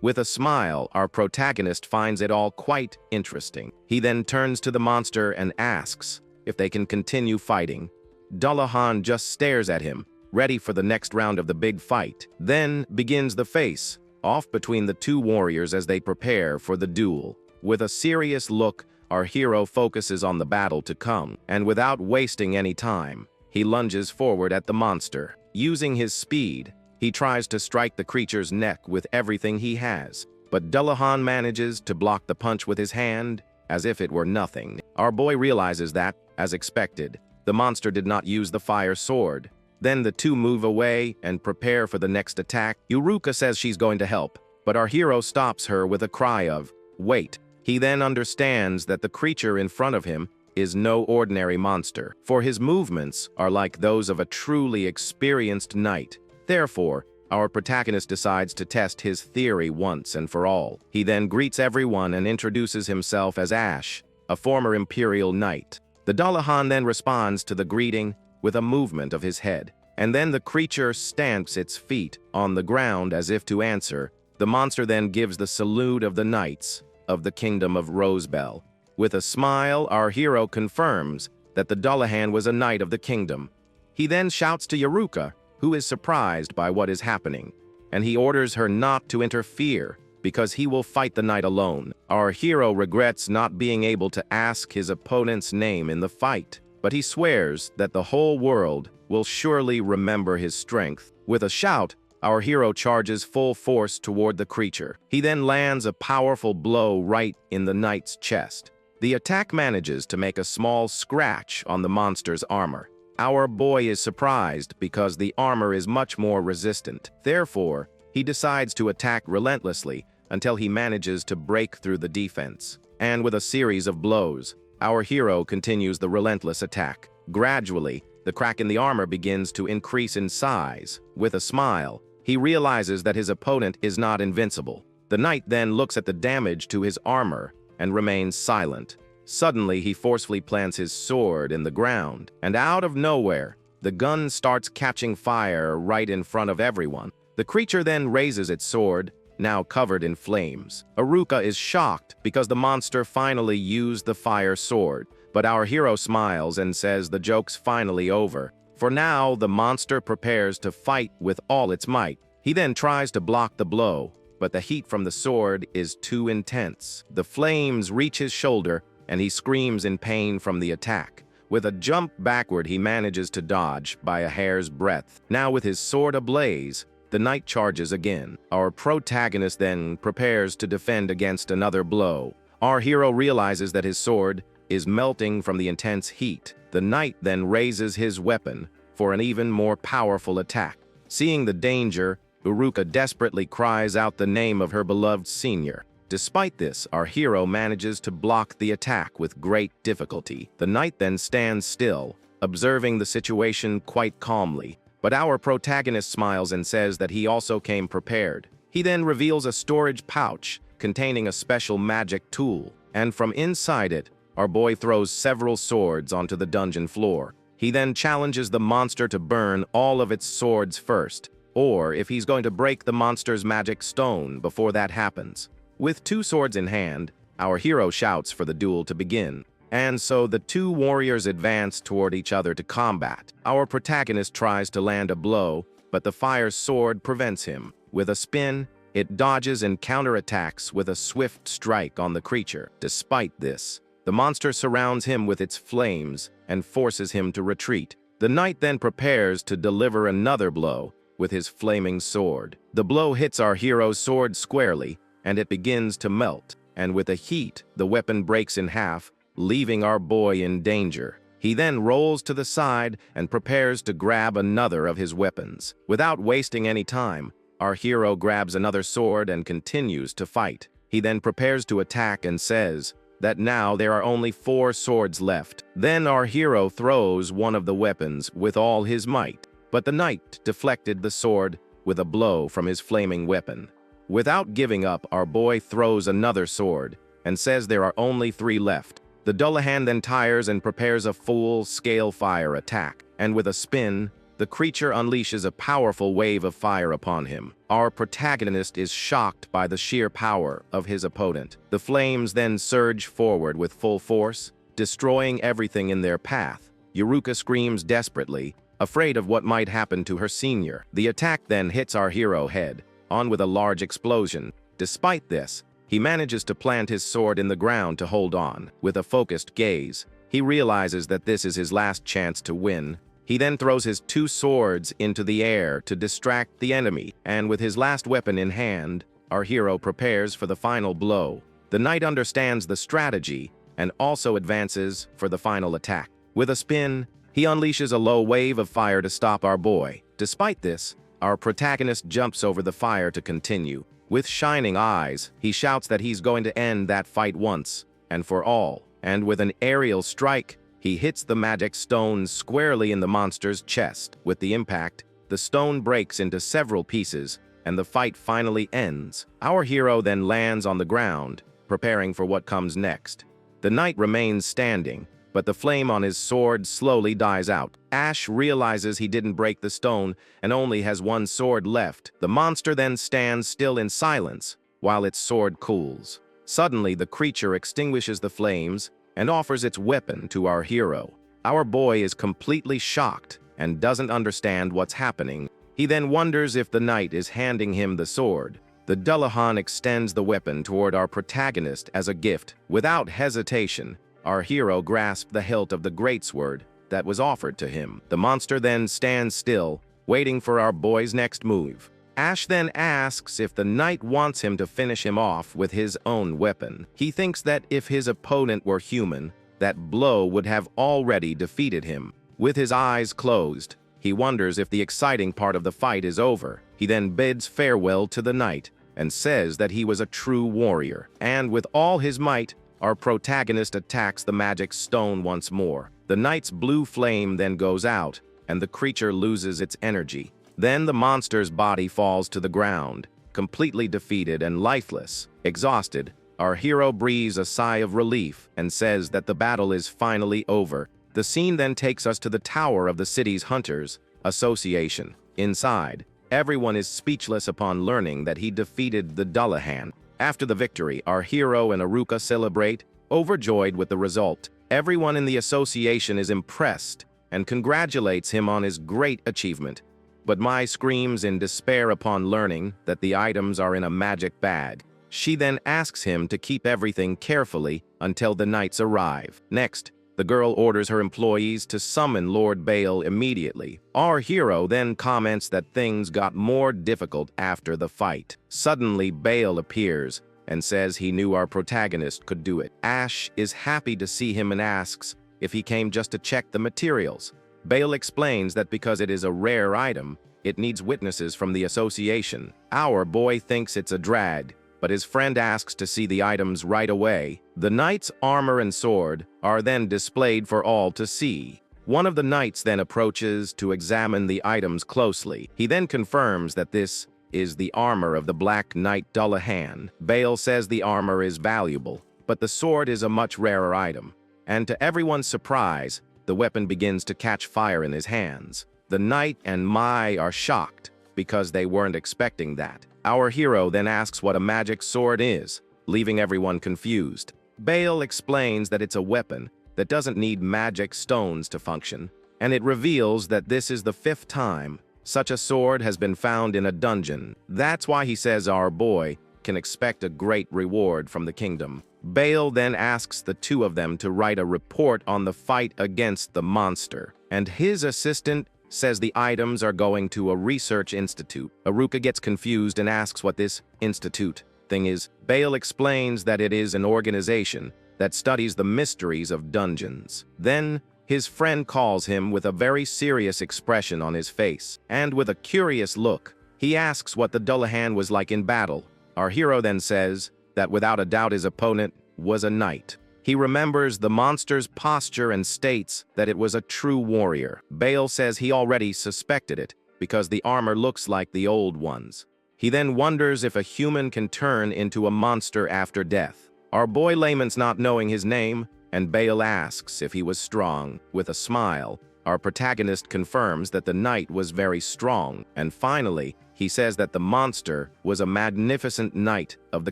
With a smile, our protagonist finds it all quite interesting. He then turns to the monster and asks if they can continue fighting. Dullahan just stares at him, ready for the next round of the big fight. Then begins the face-off between the two warriors as they prepare for the duel. With a serious look, our hero focuses on the battle to come, and without wasting any time, he lunges forward at the monster. Using his speed, he tries to strike the creature's neck with everything he has, but Dullahan manages to block the punch with his hand as if it were nothing. Our boy realizes that, as expected, the monster did not use the fire sword. Then the two move away and prepare for the next attack. Yuruka says she's going to help, but our hero stops her with a cry of, "Wait." He then understands that the creature in front of him is no ordinary monster, for his movements are like those of a truly experienced knight. Therefore, our protagonist decides to test his theory once and for all. He then greets everyone and introduces himself as Ash, a former Imperial Knight. The Dullahan then responds to the greeting with a movement of his head, and then the creature stamps its feet on the ground as if to answer. The monster then gives the salute of the knights of the Kingdom of Rosebell. With a smile, our hero confirms that the Dullahan was a knight of the kingdom. He then shouts to Yuruka, who is surprised by what is happening, and he orders her not to interfere because he will fight the knight alone. Our hero regrets not being able to ask his opponent's name in the fight, but he swears that the whole world will surely remember his strength. With a shout, our hero charges full force toward the creature. He then lands a powerful blow right in the knight's chest. The attack manages to make a small scratch on the monster's armor. Our boy is surprised because the armor is much more resistant. Therefore, he decides to attack relentlessly until he manages to break through the defense. And with a series of blows, our hero continues the relentless attack. Gradually, the crack in the armor begins to increase in size. With a smile, he realizes that his opponent is not invincible. The knight then looks at the damage to his armor and remains silent. Suddenly, he forcefully plants his sword in the ground, and out of nowhere, the gun starts catching fire right in front of everyone. The creature then raises its sword, now covered in flames. Aruka is shocked because the monster finally used the fire sword, but our hero smiles and says the joke's finally over. For now, the monster prepares to fight with all its might. He then tries to block the blow, but the heat from the sword is too intense. The flames reach his shoulder, and he screams in pain from the attack. With a jump backward, he manages to dodge by a hair's breadth. Now with his sword ablaze, the knight charges again. Our protagonist then prepares to defend against another blow. Our hero realizes that his sword is melting from the intense heat. The knight then raises his weapon for an even more powerful attack. Seeing the danger, Uruka desperately cries out the name of her beloved senior. Despite this, our hero manages to block the attack with great difficulty. The knight then stands still, observing the situation quite calmly. But our protagonist smiles and says that he also came prepared. He then reveals a storage pouch containing a special magic tool, and from inside it, our boy throws several swords onto the dungeon floor. He then challenges the monster to burn all of its swords first, or if he's going to break the monster's magic stone before that happens. With 2 swords in hand, our hero shouts for the duel to begin. And so the 2 warriors advance toward each other to combat. Our protagonist tries to land a blow, but the fire sword prevents him. With a spin, it dodges and counterattacks with a swift strike on the creature. Despite this, the monster surrounds him with its flames and forces him to retreat. The knight then prepares to deliver another blow with his flaming sword. The blow hits our hero's sword squarely, and it begins to melt. And with the heat, the weapon breaks in half, leaving our boy in danger. He then rolls to the side and prepares to grab another of his weapons. Without wasting any time, our hero grabs another sword and continues to fight. He then prepares to attack and says that now there are only 4 swords left. Then our hero throws one of the weapons with all his might, but the knight deflected the sword with a blow from his flaming weapon. Without giving up, our boy throws another sword and says there are only 3 left. The Dullahan then tires and prepares a full-scale fire attack, and with a spin, the creature unleashes a powerful wave of fire upon him. Our protagonist is shocked by the sheer power of his opponent. The flames then surge forward with full force, destroying everything in their path. Uruka screams desperately, afraid of what might happen to her senior. The attack then hits our hero head on with a large explosion. Despite this, he manages to plant his sword in the ground to hold on. With a focused gaze, he realizes that this is his last chance to win. He then throws his 2 swords into the air to distract the enemy, and with his last weapon in hand, our hero prepares for the final blow. The knight understands the strategy and also advances for the final attack. With a spin, he unleashes a low wave of fire to stop our boy. Despite this, our protagonist jumps over the fire to continue. With shining eyes, he shouts that he's going to end that fight once and for all. And with an aerial strike, he hits the magic stone squarely in the monster's chest. With the impact, the stone breaks into several pieces, and the fight finally ends. Our hero then lands on the ground, preparing for what comes next. The knight remains standing, but the flame on his sword slowly dies out. Ash realizes he didn't break the stone and only has 1 sword left. The monster then stands still in silence while its sword cools. Suddenly, the creature extinguishes the flames and offers its weapon to our hero. Our boy is completely shocked and doesn't understand what's happening. He then wonders if the knight is handing him the sword. The Dullahan extends the weapon toward our protagonist as a gift. Without hesitation, our hero grasped the hilt of the greatsword that was offered to him. The monster then stands still, waiting for our boy's next move. Ash then asks if the knight wants him to finish him off with his own weapon. He thinks that if his opponent were human, that blow would have already defeated him. With his eyes closed, He wonders if the exciting part of the fight is over. He then bids farewell to the knight and says that he was a true warrior. And with all his might, our protagonist attacks the magic stone once more. The knight's blue flame then goes out, and the creature loses its energy. Then the monster's body falls to the ground, completely defeated and lifeless. Exhausted, our hero breathes a sigh of relief and says that the battle is finally over. The scene then takes us to the tower of the city's Hunters Association. Inside, everyone is speechless upon learning that he defeated the Dullahan. After the victory, our hero and Aruka celebrate, overjoyed with the result. Everyone in the association is impressed and congratulates him on his great achievement. But Mai screams in despair upon learning that the items are in a magic bag. She then asks him to keep everything carefully until the knights arrive. Next, the girl orders her employees to summon Lord Bale immediately. Our hero then comments that things got more difficult after the fight. Suddenly, Bale appears and says he knew our protagonist could do it. Ash is happy to see him and asks if he came just to check the materials. Bale explains that because it is a rare item, it needs witnesses from the association. Our boy thinks it's a drag, but his friend asks to see the items right away. The knight's armor and sword are then displayed for all to see. One of the knights then approaches to examine the items closely. He then confirms that this is the armor of the Black Knight Dullahan. Bale says the armor is valuable, but the sword is a much rarer item. And to everyone's surprise, the weapon begins to catch fire in his hands. The knight and Mai are shocked because they weren't expecting that. Our hero then asks what a magic sword is, leaving everyone confused. Bale explains that it's a weapon that doesn't need magic stones to function, and it reveals that this is the 5th time such a sword has been found in a dungeon. That's why he says our boy can expect a great reward from the kingdom. Bale then asks the two of them to write a report on the fight against the monster, and his assistant says the items are going to a research institute. Aruka gets confused and asks what this institute thing is. Bale explains that it is an organization that studies the mysteries of dungeons. Then his friend calls him with a very serious expression on his face, and with a curious look, he asks what the Dullahan was like in battle. Our hero then says that without a doubt his opponent was a knight. He remembers the monster's posture and states that it was a true warrior. Bale says he already suspected it because the armor looks like the old ones. He then wonders if a human can turn into a monster after death. Our boy laments not knowing his name, and Bale asks if he was strong. With a smile, our protagonist confirms that the knight was very strong, and finally, he says that the monster was a magnificent knight of the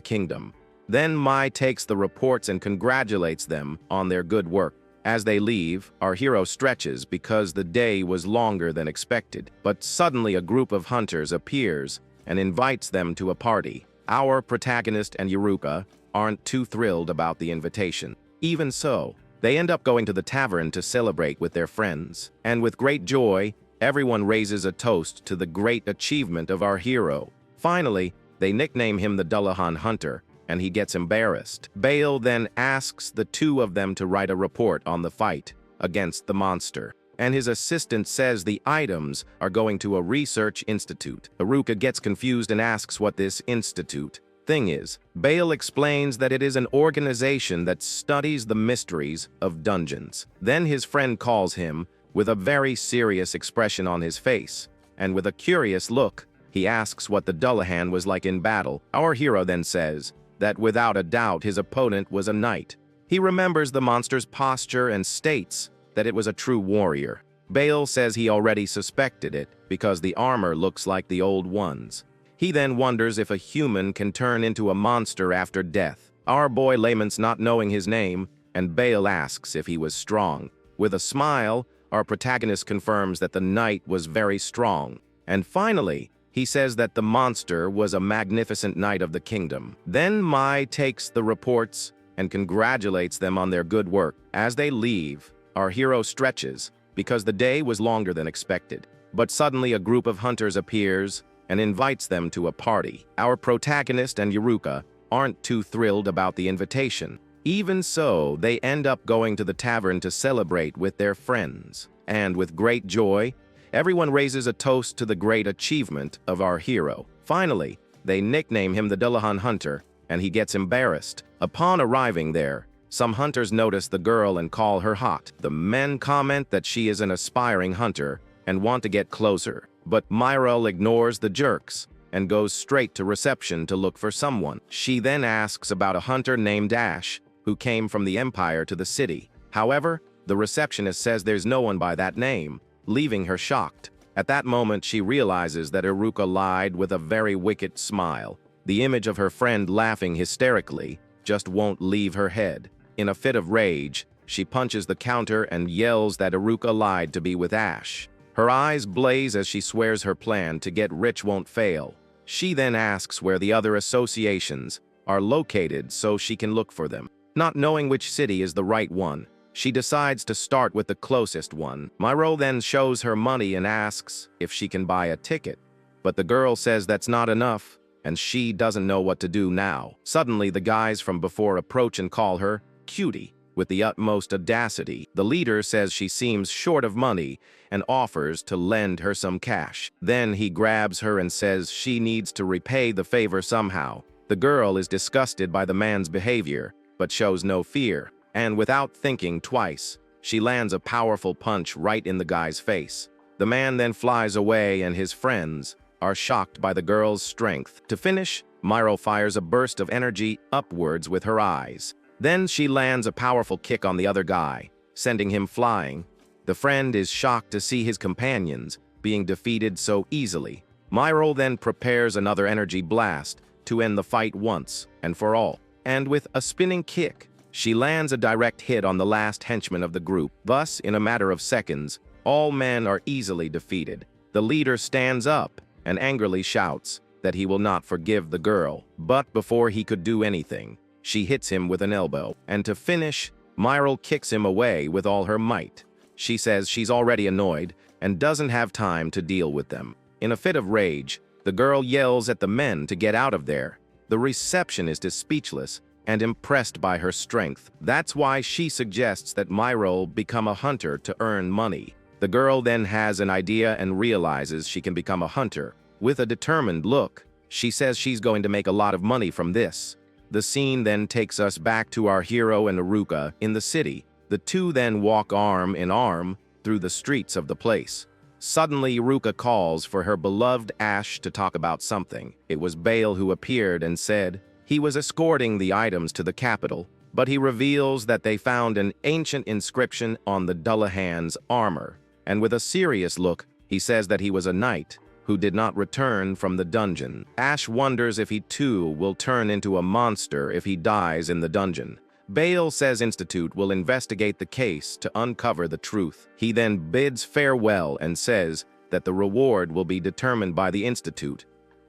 kingdom. Then Mai takes the reports and congratulates them on their good work. As they leave, our hero stretches because the day was longer than expected. But suddenly a group of hunters appears and invites them to a party. Our protagonist and Yuruka aren't too thrilled about the invitation. Even so, they end up going to the tavern to celebrate with their friends. And with great joy, everyone raises a toast to the great achievement of our hero. Finally, they nickname him the Dullahan Hunter, and he gets embarrassed. Bale then asks the two of them to write a report on the fight against the monster, and his assistant says the items are going to a research institute. Aruka gets confused and asks what this institute thing is. Bale explains that it is an organization that studies the mysteries of dungeons. Then his friend calls him with a very serious expression on his face, and with a curious look, he asks what the Dullahan was like in battle. Our hero then says that without a doubt his opponent was a knight. He remembers the monster's posture and states that it was a true warrior. Bale says he already suspected it because the armor looks like the old ones. He then wonders if a human can turn into a monster after death. Our boy laments not knowing his name, and Bale asks if he was strong. With a smile, our protagonist confirms that the knight was very strong. And finally, he says that the monster was a magnificent knight of the kingdom. Then Mai takes the reports and congratulates them on their good work. As they leave, our hero stretches because the day was longer than expected. But suddenly a group of hunters appears and invites them to a party. Our protagonist and Yuruka aren't too thrilled about the invitation. Even so, they end up going to the tavern to celebrate with their friends. And with great joy, Everyone raises a toast to the great achievement of our hero. Finally, they nickname him the Dullahan Hunter, and he gets embarrassed. Upon arriving there, some hunters notice the girl and call her hot. The men comment that she is an aspiring hunter and want to get closer, but Myrel ignores the jerks and goes straight to reception to look for someone. She then asks about a hunter named Ash, who came from the Empire to the city. However, the receptionist says there's no one by that name, leaving her shocked. At that moment, she realizes that Iruka lied with a very wicked smile. The image of her friend laughing hysterically just won't leave her head. In a fit of rage, she punches the counter and yells that Iruka lied to be with Ash. Her eyes blaze as she swears her plan to get rich won't fail. She then asks where the other associations are located so she can look for them. Not knowing which city is the right one, she decides to start with the closest one. Myrel then shows her money and asks if she can buy a ticket, but the girl says that's not enough, and she doesn't know what to do now. Suddenly, the guys from before approach and call her Cutie with the utmost audacity. The leader says she seems short of money and offers to lend her some cash. Then he grabs her and says she needs to repay the favor somehow. The girl is disgusted by the man's behavior, but shows no fear, and without thinking twice, she lands a powerful punch right in the guy's face. The man then flies away, and his friends are shocked by the girl's strength. To finish, Myrel fires a burst of energy upwards with her eyes. Then she lands a powerful kick on the other guy, sending him flying. The friend is shocked to see his companions being defeated so easily. Myrel then prepares another energy blast to end the fight once and for all. And with a spinning kick, she lands a direct hit on the last henchman of the group. Thus, in a matter of seconds, all men are easily defeated. The leader stands up and angrily shouts that he will not forgive the girl. But before he could do anything, she hits him with an elbow. And to finish, Myrel kicks him away with all her might. She says she's already annoyed and doesn't have time to deal with them. In a fit of rage, the girl yells at the men to get out of there. The receptionist is speechless and impressed by her strength. That's why she suggests that Myrel become a hunter to earn money. The girl then has an idea and realizes she can become a hunter. With a determined look, she says she's going to make a lot of money from this. The scene then takes us back to our hero and Iruka in the city. The two then walk arm in arm through the streets of the place. Suddenly, Iruka calls for her beloved Ash to talk about something. It was Bale who appeared and said he was escorting the items to the capital, but he reveals that they found an ancient inscription on the Dullahan's armor. And with a serious look, he says that he was a knight who did not return from the dungeon. Ash wonders if he too will turn into a monster if he dies in the dungeon. Bale says Institute will investigate the case to uncover the truth. He then bids farewell and says that the reward will be determined by the Institute.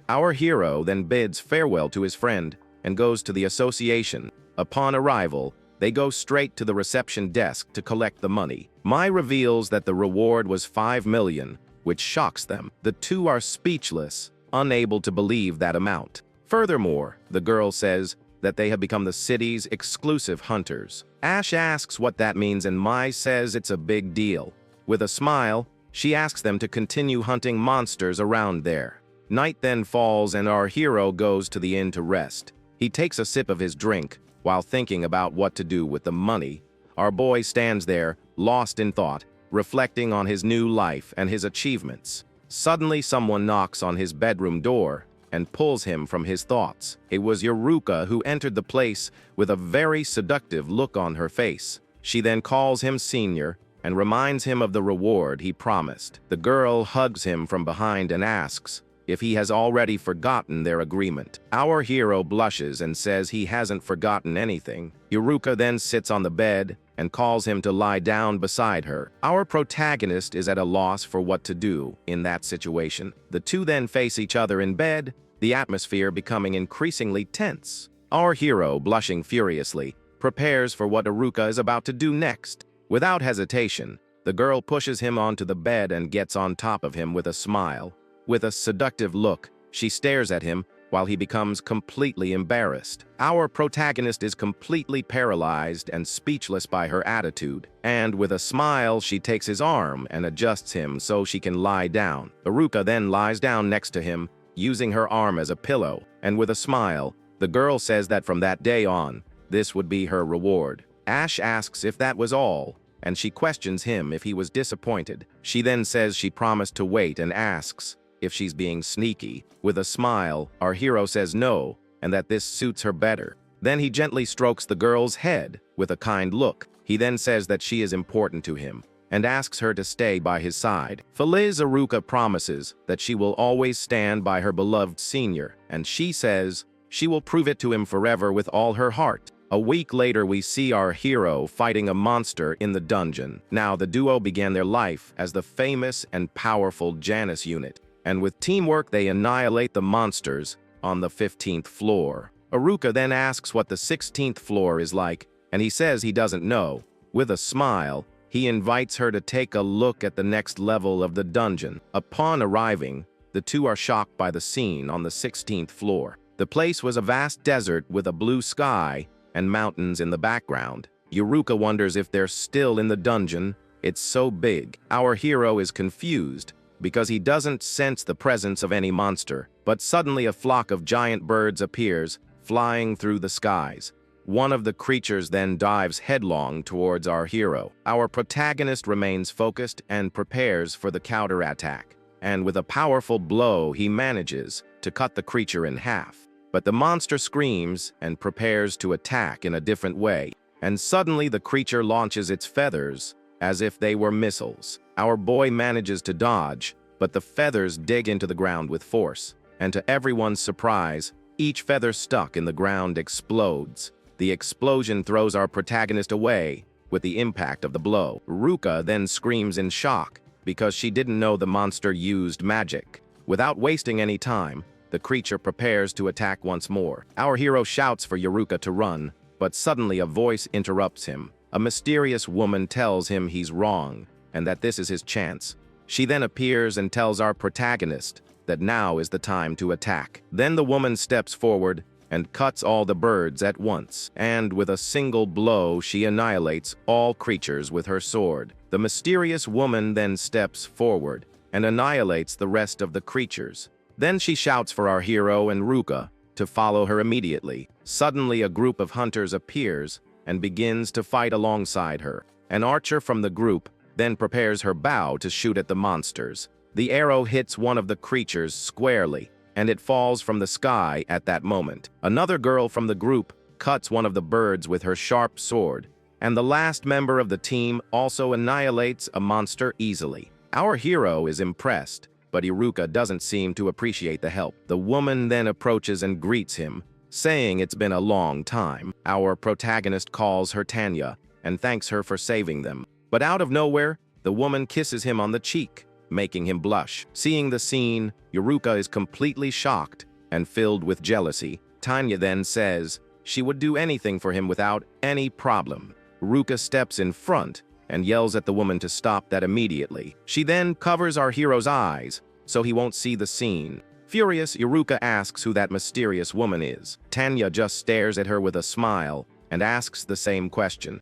Our hero then bids farewell to his friend and goes to the association. Upon arrival, they go straight to the reception desk to collect the money. Mai reveals that the reward was 5 million, which shocks them. The two are speechless, unable to believe that amount. Furthermore, the girl says that they have become the city's exclusive hunters. Ash asks what that means, and Mai says it's a big deal. With a smile, she asks them to continue hunting monsters around there. Night then falls, and our hero goes to the inn to rest. He takes a sip of his drink while thinking about what to do with the money. Our boy stands there, lost in thought, reflecting on his new life and his achievements. Suddenly, someone knocks on his bedroom door and pulls him from his thoughts. It was Iruka, who entered the place with a very seductive look on her face. She then calls him senior and reminds him of the reward he promised. The girl hugs him from behind and asks if he has already forgotten their agreement. Our hero blushes and says he hasn't forgotten anything. Iruka then sits on the bed and calls him to lie down beside her. Our protagonist is at a loss for what to do in that situation. The two then face each other in bed, the atmosphere becoming increasingly tense. Our hero, blushing furiously, prepares for what Iruka is about to do next. Without hesitation, the girl pushes him onto the bed and gets on top of him with a smile. With a seductive look, she stares at him while he becomes completely embarrassed. Our protagonist is completely paralyzed and speechless by her attitude, and with a smile she takes his arm and adjusts him so she can lie down. Iruka then lies down next to him, using her arm as a pillow, and with a smile, the girl says that from that day on, this would be her reward. Ash asks if that was all, and she questions him if he was disappointed. She then says she promised to wait and asks if she's being sneaky. With a smile, our hero says no, and that this suits her better. Then he gently strokes the girl's head with a kind look. He then says that she is important to him, and asks her to stay by his side. Feliz Iruka promises that she will always stand by her beloved senior, and she says she will prove it to him forever with all her heart. A week later, we see our hero fighting a monster in the dungeon. Now, the duo began their life as the famous and powerful Janus unit, and with teamwork they annihilate the monsters on the 15th floor. Iruka then asks what the 16th floor is like, and he says he doesn't know. With a smile, he invites her to take a look at the next level of the dungeon. Upon arriving, the two are shocked by the scene on the 16th floor. The place was a vast desert with a blue sky and mountains in the background. Iruka wonders if they're still in the dungeon. It's so big. Our hero is confused because he doesn't sense the presence of any monster, but suddenly a flock of giant birds appears, flying through the skies. One of the creatures then dives headlong towards our hero. Our protagonist remains focused and prepares for the counterattack, and with a powerful blow he manages to cut the creature in half. But the monster screams and prepares to attack in a different way, and suddenly the creature launches its feathers as if they were missiles. Our boy manages to dodge, but the feathers dig into the ground with force, and to everyone's surprise, each feather stuck in the ground explodes. The explosion throws our protagonist away with the impact of the blow. Iruka then screams in shock because she didn't know the monster used magic. Without wasting any time, the creature prepares to attack once more. Our hero shouts for Iruka to run, but suddenly a voice interrupts him. A mysterious woman tells him he's wrong, and that this is his chance. She then appears and tells our protagonist that now is the time to attack. Then the woman steps forward and cuts all the birds at once, and with a single blow she annihilates all creatures with her sword. The mysterious woman then steps forward and annihilates the rest of the creatures. Then she shouts for our hero and Iruka to follow her immediately. Suddenly, a group of hunters appears and begins to fight alongside her. An archer from the group then prepares her bow to shoot at the monsters. The arrow hits one of the creatures squarely, and it falls from the sky at that moment. Another girl from the group cuts one of the birds with her sharp sword, and the last member of the team also annihilates a monster easily. Our hero is impressed, but Iruka doesn't seem to appreciate the help. The woman then approaches and greets him, saying it's been a long time. Our protagonist calls her Tanya and thanks her for saving them. But out of nowhere, the woman kisses him on the cheek, making him blush. Seeing the scene, Iruka is completely shocked and filled with jealousy. Tanya then says she would do anything for him without any problem. Iruka steps in front and yells at the woman to stop that immediately. She then covers our hero's eyes so he won't see the scene. Furious, Iruka asks who that mysterious woman is. Tanya just stares at her with a smile and asks the same question.